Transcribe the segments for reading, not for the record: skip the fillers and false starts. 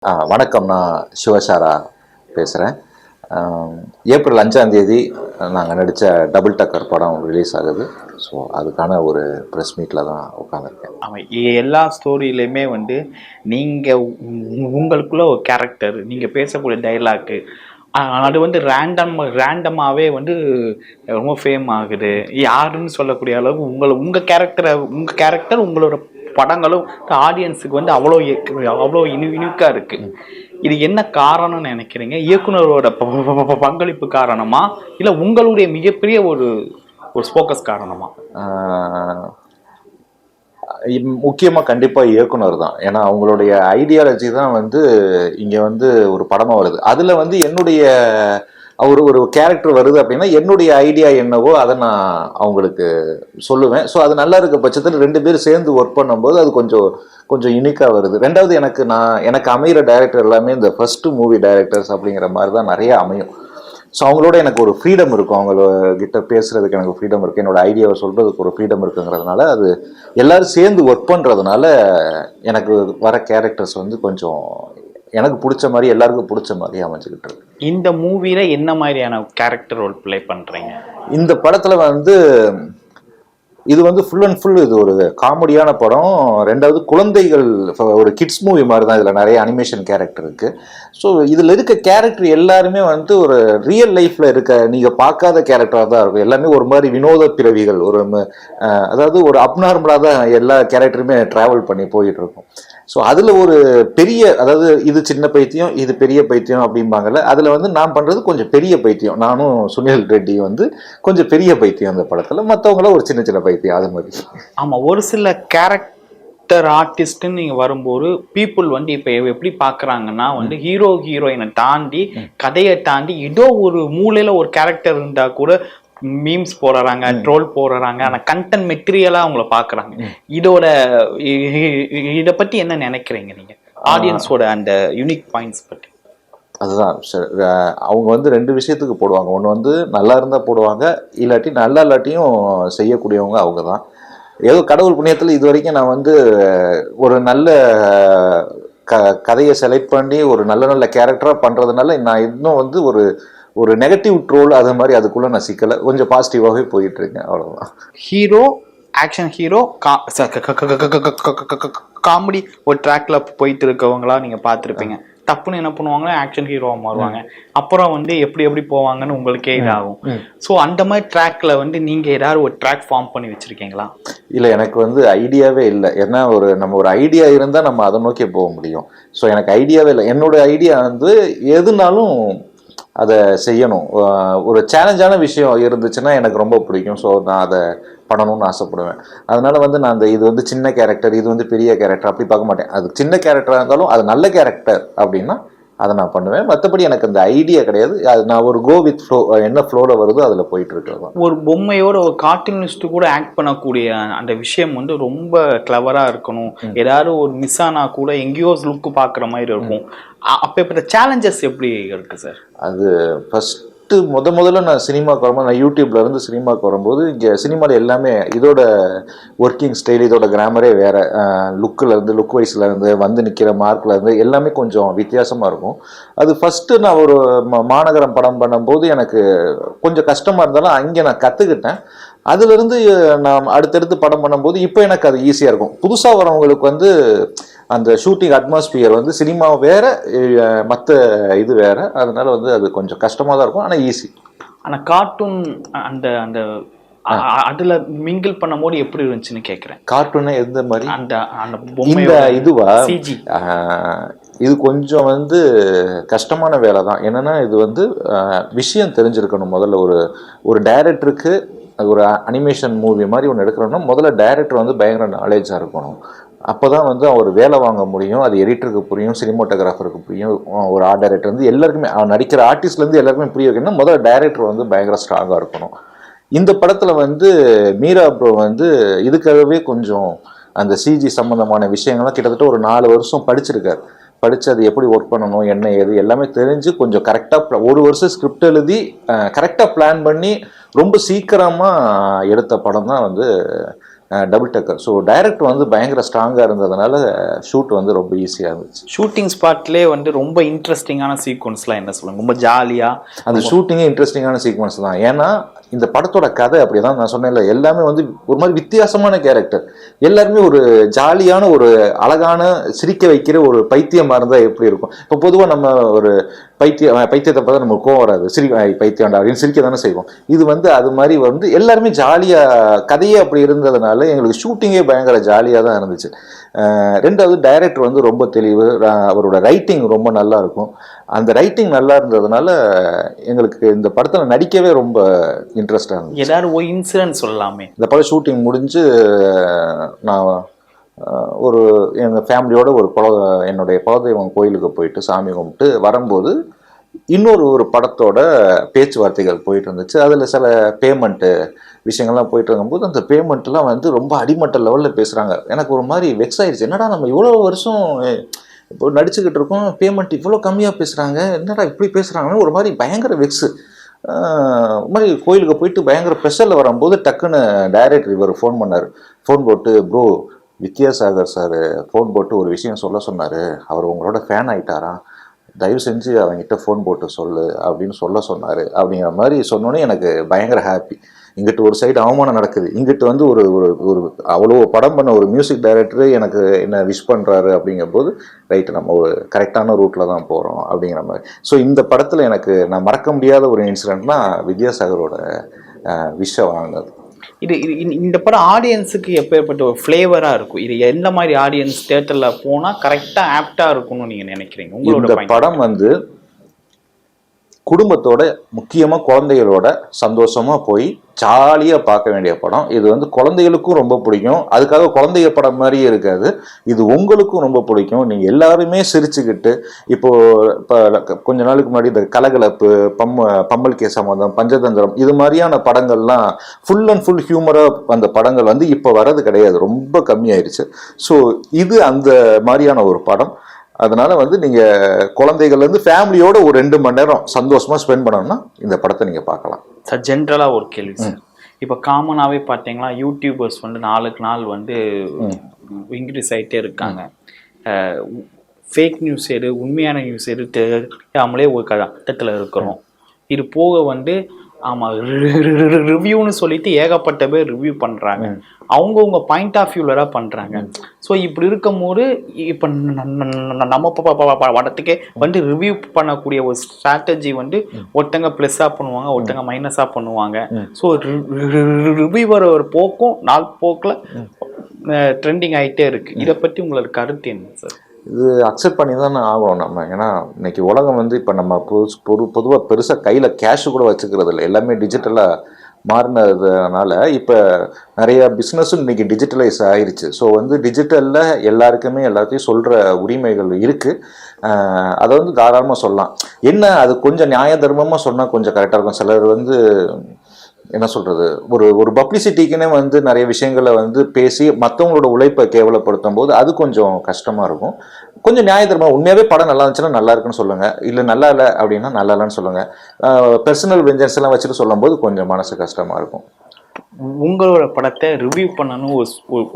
வணக்கம். நான் சிவசாரா பேசுகிறேன். ஏப்ரல் 5ஆம் தேதி நாங்கள் நடித்த டபுள் டக்கர் படம் ரிலீஸ் ஆகுது. ஸோ அதுக்கான ஒரு ப்ரெஸ் மீட்டில் தான் உட்காந்துருக்கேன். ஆமாம், எல்லா ஸ்டோரியிலையுமே நீங்கள் உங்களுக்குள்ள ஒரு கேரக்டர், நீங்கள் பேசக்கூடிய டைலாக்கு அது ரேண்டமாகவே ரொம்ப ஃபேம் ஆகுது. யாருன்னு சொல்லக்கூடிய அளவுக்கு உங்கள் கேரக்டர் உங்களோட படங்களும் ஆடியன்ஸுக்கு அவ்வளோ யூனிக்காக இருக்குது. இது என்ன காரணம்னு நினைக்கிறீங்க? இயக்குனரோட பங்களிப்பு காரணமா, இல்லை உங்களுடைய மிகப்பெரிய ஒரு ஃபோக்கஸ் காரணமா? முக்கியமாக கண்டிப்பாக இயக்குனர் தான். ஏன்னா அவங்களுடைய ஐடியாலஜி தான் இங்கே ஒரு படமாக வருது. அதில் என்னுடைய ஒரு கேரக்டர் வருது அப்படின்னா என்னுடைய ஐடியா என்னவோ அதை நான் அவங்களுக்கு சொல்லுவேன். ஸோ அது நல்லா இருக்க பட்சத்தில் 2 பேரும் சேர்ந்து ஒர்க் பண்ணும்போது அது கொஞ்சம் யூனிக்காக வருது. ரெண்டாவது எனக்கு அமைகிற டைரக்டர் எல்லாமே இந்த ஃபர்ஸ்ட் மூவி டைரக்டர்ஸ் அப்படிங்கிற மாதிரி தான் நிறைய அமையும். ஸோ அவங்களோட எனக்கு ஒரு ஃப்ரீடம் இருக்கும், அவங்ககிட்ட பேசுகிறதுக்கு எனக்கு ஃப்ரீடம் இருக்குது, என்னோடய ஐடியாவை சொல்கிறதுக்கு ஒரு ஃப்ரீடம் இருக்குங்கிறதுனால அது எல்லோரும் சேர்ந்து ஒர்க் பண்ணுறதுனால எனக்கு வர கேரக்டர்ஸ் கொஞ்சம் எனக்கு பிடிச்ச மாதிரி எல்லாருக்கும் பிடிச்ச மாதிரி அமைஞ்சுக்கிட்டு இருக்கு. இந்த மூவியில் என்ன மாதிரியான கேரக்டர் ரோல் ப்ளே பண்ணுறீங்க? இந்த படத்தில் இது ஃபுல் அண்ட் ஃபுல் இது ஒரு காமெடியான படம். ரெண்டாவது குழந்தைகள் ஒரு கிட்ஸ் மூவி மாதிரி தான். இதில் நிறைய அனிமேஷன் கேரக்டர் இருக்குது. ஸோ இதில் இருக்க கேரக்டர் எல்லாருமே ஒரு ரியல் லைஃப்பில் இருக்க நீங்கள் பார்க்காத கேரக்டராக தான் இருக்கும். எல்லாமே ஒரு மாதிரி வினோத பிறவிகள், அதாவது ஒரு அப்நார்மலாக தான் எல்லா கேரக்டருமே ட்ராவல் பண்ணி போயிட்டு இருக்கும். ஸோ அதில் ஒரு பெரிய, அதாவது இது சின்ன பைத்தியம், இது பெரிய பைத்தியம் அப்படிம்பாங்கல்ல, அதில் நான் பண்ணுறது கொஞ்சம் பெரிய பைத்தியம். நானும் சுனில் ரெட்டி கொஞ்சம் பெரிய பைத்தியம் அந்த படத்தில், மற்றவங்கள ஒரு சின்ன சின்ன பைத்தியம் அது மாதிரி. ஆமாம், ஒரு சில கேரக்டர் ஆர்டிஸ்ட்னு நீங்கள் வரும்போது பீப்புள் இப்போ எப்படி பார்க்குறாங்கன்னா ஹீரோயினை தாண்டி கதையை தாண்டி ஏதோ ஒரு மூலையில் ஒரு கேரக்டர் இருந்தால் கூட மீம்ஸ் போடுறாங்க, ட்ரோல் போடுறாங்க, ஆனால் கண்டென்ட் மெட்டீரியலாக அவங்கள பார்க்குறாங்க. இதை பற்றி என்ன நினைக்கிறீங்க நீங்கள், ஆடியன்ஸோட அந்த யூனிக் பாயிண்ட்ஸ் பற்றி? அதுதான் சார், அவங்க 2 விஷயத்துக்கு போடுவாங்க. ஒன்று நல்லா இருந்தால் போடுவாங்க, இல்லாட்டி நல்லா இல்லாட்டியும் செய்யக்கூடியவங்க அவங்க தான். ஏதோ கடவுள் புண்ணியத்தில் இது வரைக்கும் நான் ஒரு நல்ல கதையை செலக்ட் பண்ணி ஒரு நல்ல கேரக்டராக பண்ணுறதுனால நான் இன்னும் ஒரு நெகட்டிவ் ட்ரோல் அது மாதிரி அதுக்குள்ளே நான் சிக்கலை, கொஞ்சம் பாசிட்டிவாகவே போயிட்டு இருக்கேன், அவ்வளோதான். ஹீரோ, ஆக்ஷன் ஹீரோ, காமெடி ஒரு ட்ராக்ல போயிட்டு இருக்கவங்களா நீங்கள் பார்த்துருப்பீங்க. தப்புன்னு என்ன பண்ணுவாங்க, ஆக்ஷன் ஹீரோவா மாறுவாங்க. அப்புறம் எப்படி போவாங்கன்னு உங்களுக்கே இதாகும். ஸோ அந்த மாதிரி ட்ராக்ல நீங்கள் ஏதாவது ஒரு ட்ராக் ஃபார்ம் பண்ணி வச்சிருக்கீங்களா? இல்லை, எனக்கு ஐடியாவே இல்லை. ஏன்னா நம்ம ஒரு ஐடியா இருந்தால் நம்ம அதை நோக்கி போக முடியும். ஸோ எனக்கு ஐடியாவே இல்லை. என்னோட ஐடியா எதுனாலும் அதை செய்யணும். ஒரு சேலஞ்சான விஷயம் இருந்துச்சுன்னா எனக்கு ரொம்ப பிடிக்கும். ஸோ நான் அதை பண்ணணும்னு ஆசைப்படுவேன். அதனால நான் இது சின்ன கேரக்டர், இது பெரிய கேரக்டர் அப்படி பார்க்க மாட்டேன். அது சின்ன கேரக்டராக இருந்தாலும் அது நல்ல கேரக்டர் அப்படின்னா அதை நான் பண்ணுவேன். மற்றபடி எனக்கு அந்த ஐடியா கிடையாது. அது நான் ஒரு கோ வித் ஃப்ளோ, என்ன ஃப்ளோவில் வருதோ அதில் போயிட்டு இருக்கிறது. ஒரு பொம்மையோட ஒரு கார்ட்டூனிஸ்ட்டு கூட ஆக்ட் பண்ணக்கூடிய அந்த விஷயம் ரொம்ப கிளவராக இருக்கணும். ஏதாவது ஒரு மிஸ் ஆனால் கூட எங்கேயோ லுக்கு பார்க்குற மாதிரி இருக்கும். அப்போ இப்போ சேலஞ்சஸ் எப்படி இருக்குது சார்? அது ஃபஸ்ட்டு முதல்ல நான் சினிமாவுக்கு வரும்போது, நான் யூடியூப்ல இருந்து சினிமாவுக்கு வரும்போது, இங்கே சினிமாவில் எல்லாமே இதோட ஒர்க்கிங் ஸ்டைல், இதோட கிராமரே வேறு. லுக் வைஸில் இருந்து நிற்கிற மார்க்கில் இருந்து எல்லாமே கொஞ்சம் வித்தியாசமாக இருக்கும். அது ஃபஸ்ட்டு நான் ஒரு மாநகரம் படம் பண்ணும்போது எனக்கு கொஞ்சம் கஷ்டமாக இருந்தாலும் அங்கே நான் கற்றுக்கிட்டேன். அதுலேருந்து நான் அடுத்தடுத்து படம் பண்ணும்போது இப்போ எனக்கு அது ஈஸியாக இருக்கும். புதுசாக வரவங்களுக்கு அந்த ஷூட்டிங் அட்மாஸ்பியர் சினிமா வேறு, மற்ற இது வேறு. அதனால அது கொஞ்சம் கஷ்டமாக தான் இருக்கும், ஆனால் ஈஸி. ஆனால் கார்ட்டூன் அந்த அந்த அதில் மிங்கிள் பண்ணும்போது எப்படி இருந்துச்சுன்னு கேட்குறேன். கார்ட்டூனே எந்த மாதிரி? இந்த இதுவா சிஜி இது கொஞ்சம் கஷ்டமான வேலை தான். என்னென்னா இது விஷயம் தெரிஞ்சிருக்கணும். முதல்ல ஒரு டைரக்டருக்கு ஒரு அனிமேஷன் மூவி மாதிரி ஒன்று எடுக்கிறோன்னா முதல்ல டைரக்டர் பயங்கர நாலேஜாக இருக்கணும். அப்போ தான் அவர் வேலை வாங்க முடியும். அது எடிட்டருக்கு புரியும், சினிமோட்டோகிராஃபருக்கு புரியும், ஒரு ஆர்ட் டைரக்டர் எல்லாருக்குமே, அவன் நடிக்கிற ஆர்டிஸ்ட்லேருந்து எல்லாருக்குமே புரிய வைக்கணும்னா முதல்ல டைரக்டர் பயங்கர ஸ்ட்ராங்காக இருக்கணும். இந்த படத்தில் மீரா ப்ரோ இதுக்காகவே கொஞ்சம் அந்த சிஜி சம்மந்தமான விஷயங்கள்லாம் கிட்டத்தட்ட ஒரு 4 வருஷம் படிச்சிருக்காரு. படித்து அது எப்படி ஒர்க் பண்ணணும், என்ன ஏது எல்லாமே தெரிஞ்சு கொஞ்சம் கரெக்டாக 1 வருஷம் ஸ்கிரிப்ட் எழுதி கரெக்டாக பிளான் பண்ணி ரொம்ப சீக்கிரமாக எடுத்த படம் தான் டபுள் டக்கர். ஸோ டைரக்ட் வந்து பயங்கர ஸ்ட்ராங்காக இருந்ததுனால ஷூட் வந்து ரொம்ப ஈஸியாக இருந்துச்சு. ஷூட்டிங் ஸ்பாட்லேயே வந்து ரொம்ப இன்ட்ரெஸ்டிங்கான சீக்வன்ஸ்லாம் என்ன சொல்லுங்க, ரொம்ப ஜாலியாக அந்த ஷூட்டிங்கே இன்ட்ரெஸ்டிங்கான சீக்வன்ஸ் தான். ஏன்னா இந்த படத்தோட கதை அப்படிதான், நான் சொன்னேன்ல, எல்லாமே வந்து ஒரு மாதிரி வித்தியாசமான கேரக்டர். எல்லாருமே ஒரு ஜாலியான, ஒரு அழகான, சிரிக்க வைக்கிற ஒரு பைத்தியமா இருந்தால் எப்படி இருக்கும். இப்போ பொதுவாக நம்ம ஒரு பைத்தியத்தை பார்த்தா நமக்கு கோவம் வராது, பைத்தியம் அப்படின்னு சிரிக்க தானே செய்வோம். இது வந்து அது மாதிரி வந்து எல்லாருமே ஜாலியாக, கதையே அப்படி இருந்ததுனால எங்களுக்கு ஷூட்டிங்கே பயங்கர ஜாலியாக தான் இருந்துச்சு. ரெண்டாவது டைரக்டர் வந்து ரொம்ப தெளிவு, அவரோட ரைட்டிங் ரொம்ப நல்லா இருக்கும். அந்த ரைட்டிங் நல்லா இருந்ததுனால எங்களுக்கு இந்த படத்தில் நடிக்கவே ரொம்ப இன்ட்ரெஸ்டாக இருந்துச்சு. ஏதாவது ஒரு இன்சிடென்ட் சொல்லலாமே. இந்த படம் ஷூட்டிங் முடிஞ்சு நான் ஒரு எங்கள் ஃபேமிலியோட என்னுடைய குலதெய்வம் கோயிலுக்கு போயிட்டு சாமி கும்பிட்டு வரும்போது ஒரு படத்தோட பேச்சுவார்த்தைகள் போயிட்டு இருந்துச்சு. அதில் சில பேமெண்ட்டு விஷயங்கள்லாம் போயிட்டு இருக்கும்போது அந்த பேமெண்ட்லாம் வந்து ரொம்ப அடிமட்ட லெவலில் பேசுகிறாங்க. எனக்கு ஒரு மாதிரி வெக்ஸ் ஆயிடுச்சு. என்னடா நம்ம இவ்வளோ வருஷம் இப்போ நடிச்சுக்கிட்டு இருக்கோம், பேமெண்ட் இவ்வளோ கம்மியாக பேசுகிறாங்க, என்னடா இப்படி பேசுகிறாங்கன்னு ஒரு மாதிரி பயங்கர வெக்ஸு. மாதிரி கோயிலுக்கு போயிட்டு பயங்கர ப்ரெஷரில் வரும்போது டக்குன்னு டைரக்டர் இவர் ஃபோன் பண்ணார். ஃபோன் போட்டு, ப்ரோ வித்யாசாகர் சார் ஃபோன் போட்டு ஒரு விஷயம் சொல்ல சொன்னார், அவர் உங்களோட ஃபேன் ஆகிட்டாராம், தயவு செஞ்சு அவங்ககிட்ட ஃபோன் போட்டு சொல்லு அப்படின்னு சொன்னார் அப்படிங்கிற மாதிரி சொன்னோன்னே எனக்கு பயங்கர ஹாப்பி. இங்கிட்டு ஒரு சைடு அவமானம் நடக்குது, இங்கிட்டு வந்து ஒரு ஒரு அவ்வளோ படம் பண்ண ஒரு மியூசிக் டைரக்டரு எனக்கு என்ன விஷ் பண்ணுறாரு அப்படிங்கும்போது, ரைட்டு நம்ம ஒரு கரெக்டான ரூட்டில் தான் போகிறோம் அப்படிங்கிற மாதிரி. ஸோ இந்த படத்தில் எனக்கு நான் மறக்க முடியாத ஒரு இன்சிடென்ட்னா வித்யாசாகரோட விஷை வாங்கினது. இது இந்த படம் ஆடியன்ஸுக்கு எப்பேற்பட்ட ஒரு ஃப்ளேவராக இருக்கும்? இது எந்த மாதிரி ஆடியன்ஸ் தியேட்டரில் போனால் கரெக்டாக ஆப்டாக இருக்கும்னு நீங்கள் நினைக்கிறீங்க? உங்களோட படம் வந்து குடும்பத்தோட, முக்கியமாக குழந்தைகளோட சந்தோஷமாக போய் ஜாலியாக பார்க்க வேண்டிய படம். இது வந்து குழந்தைகளுக்கும் ரொம்ப பிடிக்கும். அதுக்காக குழந்தைய படம் மாதிரியே இருக்காது, இது உங்களுக்கும் ரொம்ப பிடிக்கும். நீங்கள் எல்லாருமே சிரிச்சுக்கிட்டு, இப்போ கொஞ்ச நாளுக்கு முன்னாடி இந்த கலகலப்பு, பம்மல் கே சம்பந்தம், பஞ்சதந்திரம், இது மாதிரியான படங்கள்லாம் ஃபுல் அண்ட் ஃபுல் ஹியூமராக அந்த படங்கள் வந்து இப்போ வர்றது கிடையாது, ரொம்ப கம்மியாயிருச்சு. ஸோ இது அந்த மாதிரியான ஒரு படம். அதனால வந்து நீங்கள் குழந்தைகள்லேருந்து ஃபேமிலியோட ஒரு 2 மணி நேரம் சந்தோஷமாக ஸ்பெண்ட் பண்ணணும்னா இந்த படத்தை நீங்கள் பார்க்கலாம். சார் ஜென்ரலாக ஒரு கேள்வி சார், இப்போ காமனாகவே பார்த்தீங்கன்னா யூடியூபர்ஸ் வந்து நாளுக்கு நாள் வந்து இன்க்ரீஸ் ஆகிட்டே இருக்காங்க. ஃபேக் நியூஸ் எது, உண்மையான நியூஸ் எது தெரியாமலே ஒரு கட்டத்தில் இருக்கிறோம். இது போக வந்து ஆமாம் ரிவ்யூன்னு சொல்லிட்டு ஏகப்பட்ட பேர் ரிவ்யூ பண்ணுறாங்க, அவங்கவுங்க பாயிண்ட் ஆஃப் வியூலராக பண்ணுறாங்க. ஸோ இப்படி இருக்கும்போது இப்போ நம்ம படத்துக்கே வந்து ரிவ்யூ பண்ணக்கூடிய ஒரு ஸ்ட்ராட்டஜி வந்து ஒருத்தங்க ப்ளஸ்ஸாக பண்ணுவாங்க, ஒருத்தங்க மைனஸாக பண்ணுவாங்க. ஸோ ரிவ்யூவர் ஒரு போக்கும் நாள் போக்கில் ட்ரெண்டிங் ஆகிட்டே இருக்குது. இதை பற்றி உங்களோட கருத்து என்ன சார்? இது அக்செப்ட் பண்ணி தான் ஆகணும் நம்ம. ஏன்னா இன்னைக்கு உலகம் வந்து இப்போ நம்ம பொதுவாக பெருசாக கையில் கேஷு கூட வச்சுக்கிறது இல்லை, எல்லாமே டிஜிட்டலாக மாறினதுனால இப்போ நிறைய பிஸ்னஸும் இன்னைக்கு டிஜிட்டலைஸ் ஆயிடுச்சு. ஸோ வந்து டிஜிட்டலில் எல்லாருக்குமே எல்லாத்தையும் சொல்கிற உரிமைகள் இருக்குது. அதை வந்து தாராளமாக சொல்லலாம். என்ன அது கொஞ்சம் நியாய தர்மமாக சொன்னால் கொஞ்சம் கரெக்டாக இருக்கும். சிலர் வந்து என்ன சொல்கிறது, ஒரு பப்ளிசிட்டிக்குன்னே வந்து நிறைய விஷயங்களை வந்து பேசி மற்றவங்களோட உழைப்பை கேவலப்படுத்தும் போது அது கொஞ்சம் கஷ்டமாக இருக்கும். கொஞ்சம் நியாயத்தரமாக உண்மையாகவே படம் நல்லா இருந்துச்சுன்னா நல்லா இருக்குன்னு சொல்லுங்கள், இல்லை நல்லா இல்லை அப்படின்னா நல்லா இல்லைன்னு சொல்லுங்கள். பர்சனல் வெஞ்சன்ஸ் எல்லாம் வச்சுட்டு சொல்லும் போது கொஞ்சம் மனசு கஷ்டமாக இருக்கும். உங்களோட படத்தை ரிவ்யூ பண்ணணும்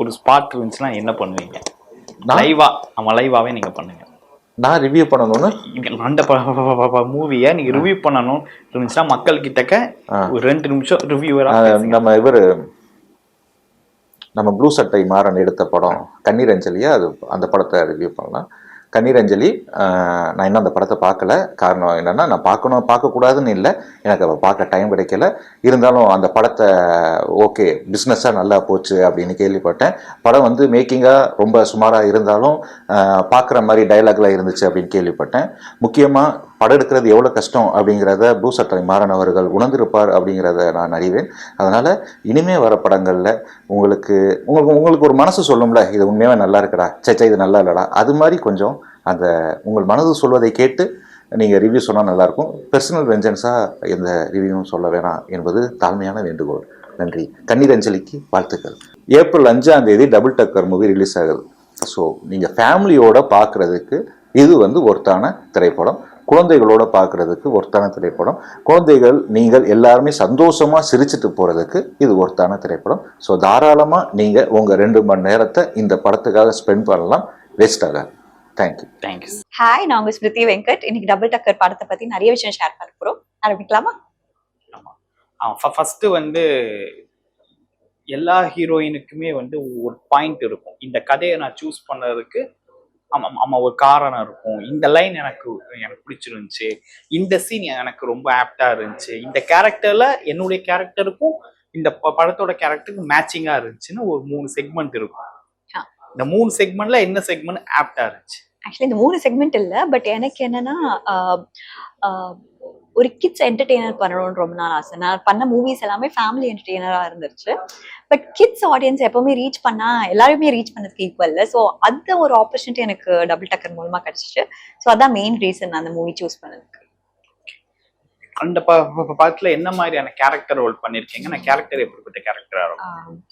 ஒரு ஸ்பாட் இருந்துச்சுன்னா என்ன பண்ணுவீங்க? லைவாகவே நீங்கள் பண்ணுங்க. நான் ரிவ்யூ பண்ணணும்னு அந்த மூவியை நீங்கள் ரிவ்யூ பண்ணணும் இருந்துச்சுன்னா மக்கள்கிட்ட ஒரு 2 நிமிஷம் ரிவ்யூவராக நம்ம ப்ளூ சட்டை மாறன் எடுத்த படம் கண்ணீர் அஞ்சலியா, அது அந்த படத்தை ரிவ்யூ பண்ணலாம். கண்ணீர் அஞ்சலி நான் இன்னும் அந்த படத்தை பார்க்கல. காரணம் என்னென்னா, நான் பார்க்கக்கூடாதுன்னு இல்லை, எனக்கு அதை பார்க்க டைம் கிடைக்கல. இருந்தாலும் அந்த படத்தை ஓகே பிஸ்னஸாக நல்லா போச்சு அப்படின்னு கேள்விப்பட்டேன். படம் வந்து மேக்கிங்காக ரொம்ப சுமாராக இருந்தாலும் பார்க்குற மாதிரி டைலாக்லாம் இருந்துச்சு அப்படின்னு கேள்விப்பட்டேன். முக்கியமாக படம் எடுக்கிறது எவ்வளோ கஷ்டம் அப்படிங்கிறத ப்ளூ சட்டை மாறன் அவர்கள் உணர்ந்திருப்பார் அப்படிங்கிறத நான் அறிவேன். அதனால் இனிமே வர படங்களில் உங்களுக்கு ஒரு மனசு சொல்லும்ல, இது உண்மையாகவே நல்லா இருக்குடா, சே இது நல்லா இல்லைடா, அது மாதிரி கொஞ்சம் அந்த உங்கள் மனது சொல்வதை கேட்டு நீங்கள் ரிவ்யூ சொன்னால் நல்லாயிருக்கும். பர்சனல் வெஞ்சன்ஸாக எந்த ரிவ்யூவும் சொல்ல வேணாம் என்பது தாழ்மையான வேண்டுகோள். நன்றி. கண்ணீர் அஞ்சலிக்கு வாழ்த்துக்கள். ஏப்ரல் 5ஆம் தேதி டபுள் டக்கர் மூவி ரிலீஸ் ஆகுது. ஸோ நீங்கள் ஃபேமிலியோட பார்க்குறதுக்கு இது வந்து ஒருத்தான திரைப்படம். குழந்தைகளோட பார்க்கறதுக்கு ஒர்த்தான திரைப்படம். குழந்தைகள் நீங்கள் எல்லாருமே சந்தோஷமா சிரிச்சுட்டு போறதுக்கு இது ஒர்த்தான திரைப்படம். ஸோ தாராளமா நீங்க உங்க 2 மணி நேரத்தை இந்த படத்துக்காக ஸ்பெண்ட் பண்ணலாம், வேஸ்ட் ஆகாது. தேங்க்யூ. தேங்க்யூ. ஹாய், நான் உங்க ஸ்மிருதி வெங்கட். இன்னைக்கு டபுள் டக்கர் படத்தை பத்தி நிறைய விஷயம் ஷேர் பண்ண போறோம். ஆரம்பிக்கலாமா? ஃபர்ஸ்ட் வந்து எல்லா ஹீரோயினுக்குமே வந்து ஒரு பாயிண்ட் இருக்கும். இந்த கதையை நான் சூஸ் பண்ணதுக்கு ஆமா ஒரு காரணம் இருக்கும். இந்த லைன் எனக்கு பிடிச்சிருந்துச்சு, இந்த சீன் எனக்கு ரொம்ப ஆப்டா இருந்துச்சு, இந்த கேரக்டர்ல என்னுடைய கேரக்டருக்கும் இந்த படத்தோட கேரக்டருக்கு மேட்சிங்கா இருந்துச்சுன்னு ஒரு 3 செக்மெண்ட் இருக்கும். இந்த 3 செக்மெண்ட்ல என்ன செக்மெண்ட் ஆப்டா இருந்துச்சு? ஆக்சுவலி இந்த 3 செக்மெண்ட் இல்ல, பட் எனக்கு என்னன்னா ஒரு கிட்ஸ் என்டர்டெய்னர் பண்ணணும்னு ரொம்ப நாள் ஆசை. நான் பண்ண மூவிஸ் எல்லாமே ஃபேமிலி என்டர்டெய்னரா இருந்துருச்சு. பட் கிட்ஸ் ஆடியன்ஸ் எப்பவுமே ரீச் பண்ணா எல்லாருமே ரீச் பண்ணதுக்கு ஈக்குவல். ஸோ அந்த ஒரு ஆப்பர்ச்சுனிட்டி எனக்கு டபுள் டக்கர் மூலமா கிடைச்சிச்சு. ஸோ அதான் மெயின் ரீசன் அந்த மூவி சூஸ் பண்ணதுக்கு. அந்த படத்துல என்ன மாதிரியான கேரக்டர் ரோல் பண்ணிருக்கீங்க? நான் கேரக்டர் எப்படிப்பட்ட கேரக்டரா இருக்கும்?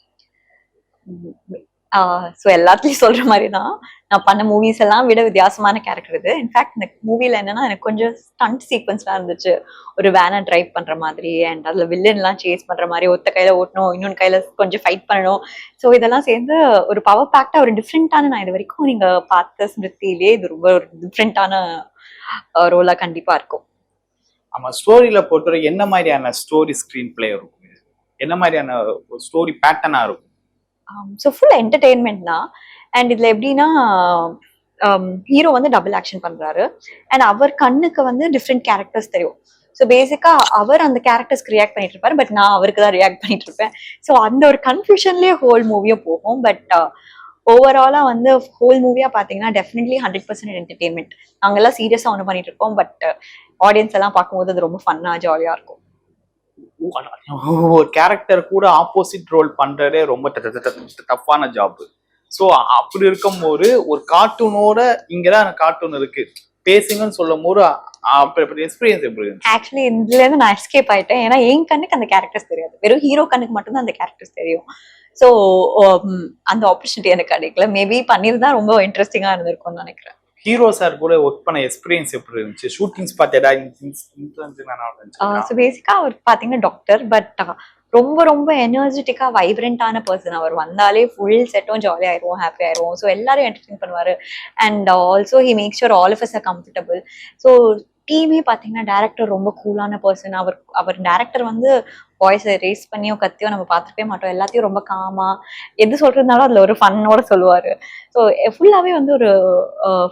ஸோ எல்லாத்துலயும் சொல்ற மாதிரி தான், நான் பண்ண மூவிஸ் எல்லாம் விட வித்தியாசமான கேரக்டர் இது. இன்ஃபேக்ட் இந்த மூவில என்னன்னா எனக்கு கொஞ்சம் ஸ்டண்ட் சீக்வன்ஸ்லாம் இருந்துச்சு. ஒரு வேனை டிரைவ் பண்ற மாதிரி, அண்ட் அதுல வில்லன் எல்லாம் சேஸ் பண்ற மாதிரி, ஒத்த கையில ஓட்டணும், இன்னொன்று கையில கொஞ்சம் ஃபைட் பண்ணணும். ஸோ இதெல்லாம் சேர்ந்து ஒரு பவர் பேக்டா ஒரு டிஃப்ரெண்டான, நான் இது வரைக்கும் நீங்க பார்த்த ஸ்மிருதியிலேயே இது ரொம்ப ஒரு டிஃப்ரெண்டான ரோலா கண்டிப்பா இருக்கும். ஆமா, ஸ்டோரியில பொறுத்தவரை என்ன மாதிரியான ஸ்டோரி ஸ்கிரீன் பிளே இருக்கும்? என்ன மாதிரியான ஸ்டோரி பேட்டர்னா இருக்கும்? ஸோ ஃபுல் என்டர்டெயின்மெண்ட் தான். அண்ட் இதுல எப்படின்னா ஹீரோ வந்து டபுள் ஆக்ஷன் பண்றாரு, அண்ட் அவர் கண்ணுக்கு வந்து டிஃப்ரெண்ட் கேரக்டர்ஸ் தெரியும். ஸோ பேசிக்கா அவர் அந்த கேரக்டர்ஸ்க்கு ரியாக்ட் பண்ணிட்டு இருப்பாரு, பட் நான் அவருக்கு தான் ரியாக்ட் பண்ணிட்டு இருப்பேன். ஸோ அந்த ஒரு கன்ஃபியூஷன்லேயே ஹோல் மூவியும் போகும். பட் ஓவராலா வந்து ஹோல் மூவியா பாத்தீங்கன்னா டெஃபினெட்லி 100% என்டர்டெயின்மெண்ட். நாங்கெல்லாம் சீரியஸா ஒன்று பண்ணிட்டு இருக்கோம், பட் ஆடியன்ஸ் எல்லாம் பார்க்கும்போது அது ரொம்ப ஃபன்னா ஜாலியா இருக்கும். ஒரு கேரக்டர் கூட ஆப்போசிட் ரோல் பண்றதே ரொம்ப டஃப்பான ஜாப். ஸோ அப்படி இருக்கும்போது ஒரு கார்ட்டூனோட இங்கதான் கார்ட்டூன் இருக்கு பேசுங்கன்னு சொல்லும் போது எக்ஸ்பீரியன்ஸ் எப்படி இருக்கு? ஆக்சுவலி இதுல இருந்து நான் எஸ்கேப் ஆயிட்டேன். ஏன்னா என் கண்ணுக்கு அந்த கேரக்டர்ஸ் தெரியாது, வெறும் ஹீரோ கண்ணுக்கு மட்டும்தான் அந்த கேரக்டர்ஸ் தெரியும். ஸோ அந்த ஆப்பர்ச்சுனிட்டி எனக்கு கிடைக்கல. மேபி பண்ணிருந்தா ரொம்ப இன்ட்ரெஸ்டிங்கா இருந்திருக்கும்னு நினைக்கிறேன். ஹீரோ சார் கூட ஒர்க் பண்ண எக்ஸ்பீரியன்ஸ் எப்படி இருந்துச்சு? ஷூட்டிங் ஸ்பாட் ஏதாவது? ஸோ பேசிக்கா அவர் பாத்தீங்கன்னா டாக்டர், பட் ரொம்ப ரொம்ப எனர்ஜெட்டிக்கா வைப்ரண்டான பர்சன். அவர் வந்தாலே ஃபுல் செட்டும் ஜாலி ஆயிடுவோம், ஹாப்பி ஆயிடுவோம். ஸோ எல்லாரும் என்டர்டெயின் பண்ணுவாரு. And also he make sure all of us are comfortable. So டீமே பாத்தீங்கன்னா டேரக்டர் ரொம்ப கூலான பர்சன். அவர் டேரக்டர் வந்து வாய்ஸை ரேஸ் பண்ணியோ கத்தியோ நம்ம பார்த்துருக்கவே மாட்டோம். எல்லாத்தையும் ரொம்ப காமா எது சொல்றதுனாலும் அதுல ஒரு ஃபன்னோட சொல்லுவாரு. ஸோ ஃபுல்லாவே வந்து ஒரு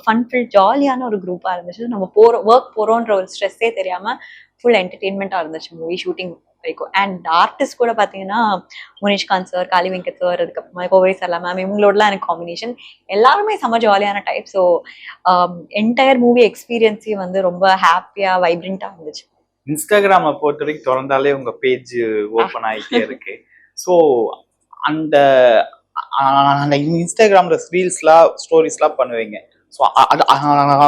ஃபன்ஃபில் ஜாலியான ஒரு குரூப்பா இருந்துச்சு. நம்ம ஒர்க் போறோன்ற ஒரு ஸ்ட்ரெஸ்ஸே தெரியாம ஃபுல் என்டர்டெயின்மெண்டா இருந்துச்சு மூவி ஷூட்டிங் வரைக்கும். அண்ட் ஆர்டிஸ்ட் கூட பாத்தீங்கன்னா முனிஷ்காந்த் சார், காளி வெங்கட் சார், அதுக்கப்புறமா கோவரி சர்லா மேம், இவங்களோடலாம் எனக்கு காம்பினேஷன். எல்லாருமே செம்ம ஜாலியான டைப். ஸோ என்டையர் மூவி எக்ஸ்பீரியன்ஸே வந்து ரொம்ப ஹாப்பியா வைப்ரண்டா இருந்துச்சு. இன்ஸ்டாகிராமை பொறுத்த வரைக்கும் திறந்தாலே உங்க பேஜ் ஓப்பன் ஆகிட்டே இருக்கு. ஸோ அந்த அந்த இன்ஸ்டாகிராம்ல ரீல்ஸ்லாம் ஸ்டோரிஸ்லாம் பண்ணுவீங்க. ஸோ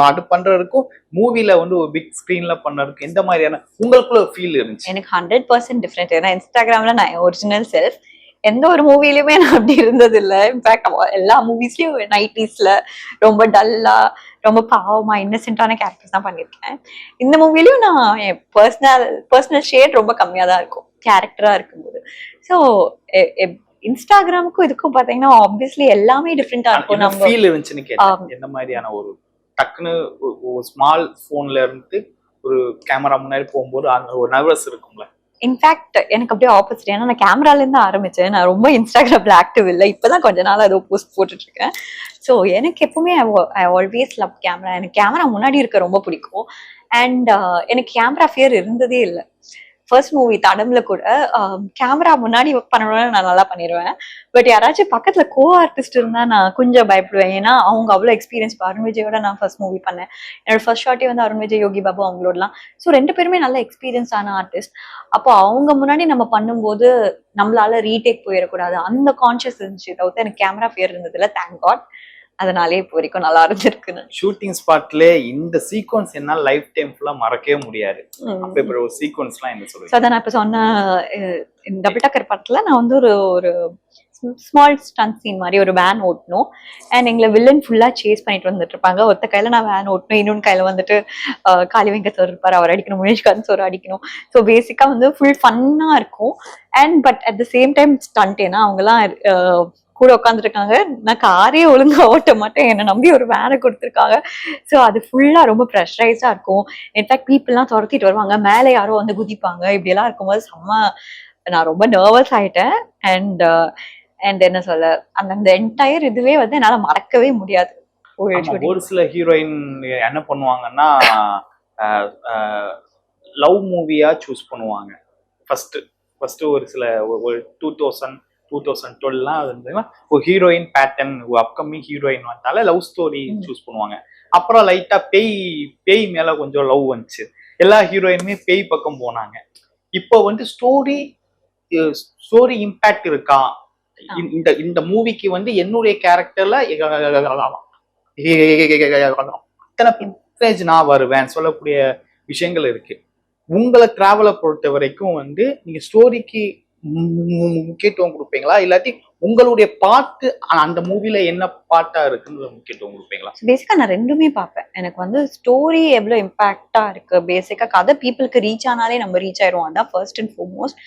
அது பண்றதுக்கும் மூவில வந்து ஒரு பிக் ஸ்கிரீன்ல பண்றதுக்கு எந்த மாதிரியான உங்களுக்குள்ள ஃபீல் இருந்துச்சு? எனக்கு 100% டிஃப்ரெண்ட். ஏன்னா இன்ஸ்டாகிராம்ல நான் ஒரிஜினல் செல்ஃப், எந்த ஒரு மூவிலுமே நான் அப்படி இருந்தது இல்லை. இன்ஃபேக்ட் எல்லா மூவிஸ்லயும் 90sல ரொம்ப டல்லா, ரொம்ப பாவமா, இன்னசென்ட்டான கேரக்டர்ஸ் தான் பண்ணியிருக்கேன். இந்த மூவிலையும் நான் என் பர்சனல் ஷேட் ரொம்ப கம்மியா தான் இருக்கும் கேரக்டரா இருக்கும்போது. ஸோ இன்ஸ்டாகிராமுக்கும் இதுக்கும் பாத்தீங்கன்னா ஆப்வியஸ்லி எல்லாமே டிஃப்ரெண்டா இருக்கும். நம்ம ஃபீல் இருந்துச்சுன்னு கேட்டேன். என்ன மாதிரியான ஒரு டக்குன்னு ஒரு ஸ்மால் போன்ல இருந்து ஒரு கேமரா முன்னாடி போகும்போது அந்த ஒரு நர்வஸ் இருக்கும்ல? இன்ஃபேக்ட் எனக்கு அப்படியே ஆப்போசிட். ஏன்னா நான் கேமரால இருந்து ஆரம்பிச்சேன். நான் ரொம்ப இன்ஸ்டாகிராம்ல ஆக்டிவ் இல்லை. இப்பதான் கொஞ்ச நாள் அதை போஸ்ட் போட்டுட்டு இருக்கேன். ஸோ எனக்கு எப்பவுமே ஐ ஆல்வேஸ் லவ் கேமரா. எனக்கு கேமரா முன்னாடி இருக்க ரொம்ப பிடிக்கும். அண்ட் எனக்கு கேமரா ஃபியர் இருந்ததே இல்லை. ஃபர்ஸ்ட் மூவி தடம்ல கூட கேமரா முன்னாடி பண்ணணும்னு நான் நல்லா பண்ணிடுவேன். பட் யாராச்சும் பக்கத்துல கோ ஆர்டிஸ்ட் இருந்தா நான் கொஞ்சம் பயப்படுவேன். ஏன்னா அவங்க அவ்வளோ எக்ஸ்பீரியன்ஸ். அருண் விஜயோட நான் ஃபர்ஸ்ட் மூவி பண்ணேன். என்னோட ஃபர்ஸ்ட் ஷாட்டே வந்து அருண் விஜய், யோகி பாபு அவங்களோடலாம். ஸோ 2 பேருமே நல்ல எக்ஸ்பீரியன்ஸ் ஆன ஆர்டிஸ்ட். அப்போ அவங்க முன்னாடி நம்ம பண்ணும்போது நம்மளால ரீடேக் போயிடக்கூடாது, அந்த கான்சியஸ் இருந்துச்சு. தவிர்த்து எனக்கு கேமரா ஃபியர் இருந்ததுல, தேங்க் காட். அதனாலே இப்போ வரைக்கும் நல்லா இருந்திருக்கு. ஷூட்டிங் ஸ்பாட்ல இந்த சீக்வன்ஸ் என்னால லைஃப் டைம் ஃபுல்லா மறக்கவே முடியாது. அப்ப இப்ப ஒரு சீக்வன்ஸ்லாம் என்ன சொல்றீங்க? சோ அத நான் இப்ப சொன்ன டபுள் டக்கர் படத்துல நான் வந்து ஒரு ஸ்மால் ஸ்டன்ட் சீன் மாதிரி ஒரு வேன் ஓட்டணும். அண்ட் எங்களை வில்லன் ஃபுல்லா சேஸ் பண்ணிட்டு வந்துட்டு இருப்பாங்க. ஒத்த கையில நான் வேன் ஓட்டணும், இன்னொன்று கையில வந்துட்டு காளிவெங்க சார் இருப்பாரு, அவர் அடிக்கணும், முனேஷ்காந்த் சார் அடிக்கணும். ஸோ பேசிக்கா வந்து ஃபுல் ஃபன்னா இருக்கும். And but at the same time stunt, ஏன்னா அவங்கலாம் கூட உட்காந்துருக்காங்க, நான் காரே ஒழுங்கா ஓட்ட மாட்டேன், என்னை நம்பி ஒரு வேனை கொடுத்துருக்காங்க. ஸோ அது ஃபுல்லா ரொம்ப ப்ரெஷரைஸா இருக்கும். இன்ஃபேக்ட் பீப்புள்லாம் துரத்திட்டு வருவாங்க, மேலே யாரோ வந்து குதிப்பாங்க, இப்படியெல்லாம் இருக்கும்போது செம்ம நான் ரொம்ப நர்வஸ் ஆயிட்டேன். அண்ட் அண்ட் என்ன சொல்ல, அந்த என்டையர் இதுவே வந்து என்னால மறக்கவே முடியாது. ஒரு சில ஹீரோயின் என்ன பண்ணுவாங்கன்னா லவ் மூவியா சூஸ் பண்ணுவாங்க. ஃபர்ஸ்ட் ஒரு சில ஒரு 2012 வந்து ஒரு ஹீரோயின் பேட்டர்ன், ஒரு அப்கமிங் ஹீரோயின் வந்தால லவ் ஸ்டோரி சூஸ் பண்ணுவாங்க. அப்புறம் லைட்டா பேய் மேல கொஞ்சம் லவ் வந்துச்சு, எல்லா ஹீரோயினுமே பேய் பக்கம் போனாங்க. இப்போ வந்து ஸ்டோரி இம்பாக்ட் இருக்கா? இந்த மூவிக்கு வந்து என்னுடைய கேரக்டர்ல நான் வருவேன் சொல்லக்கூடிய விஷயங்கள் இருக்கு. உங்களை டிராவலை பொறுத்த வரைக்கும் வந்து நீங்க ஸ்டோரிக்கு முக்கியத்துவம் கொடுப்பீங்களா, இல்லாட்டி உங்களுடைய பாட்டு அந்த மூவில என்ன பாட்டா இருக்குன்னு முக்கியத்துவம் கொடுப்பீங்களா? பேசிக்கா நான் ரெண்டுமே பார்ப்பேன். எனக்கு வந்து ஸ்டோரி எவ்வளவு இம்பாக்டா இருக்கு, பேசிக்கா கதை பீப்புளுக்கு ரீச் ஆனாலே நம்ம ரீச் ஆயிடுவோம், அதான் first and foremost.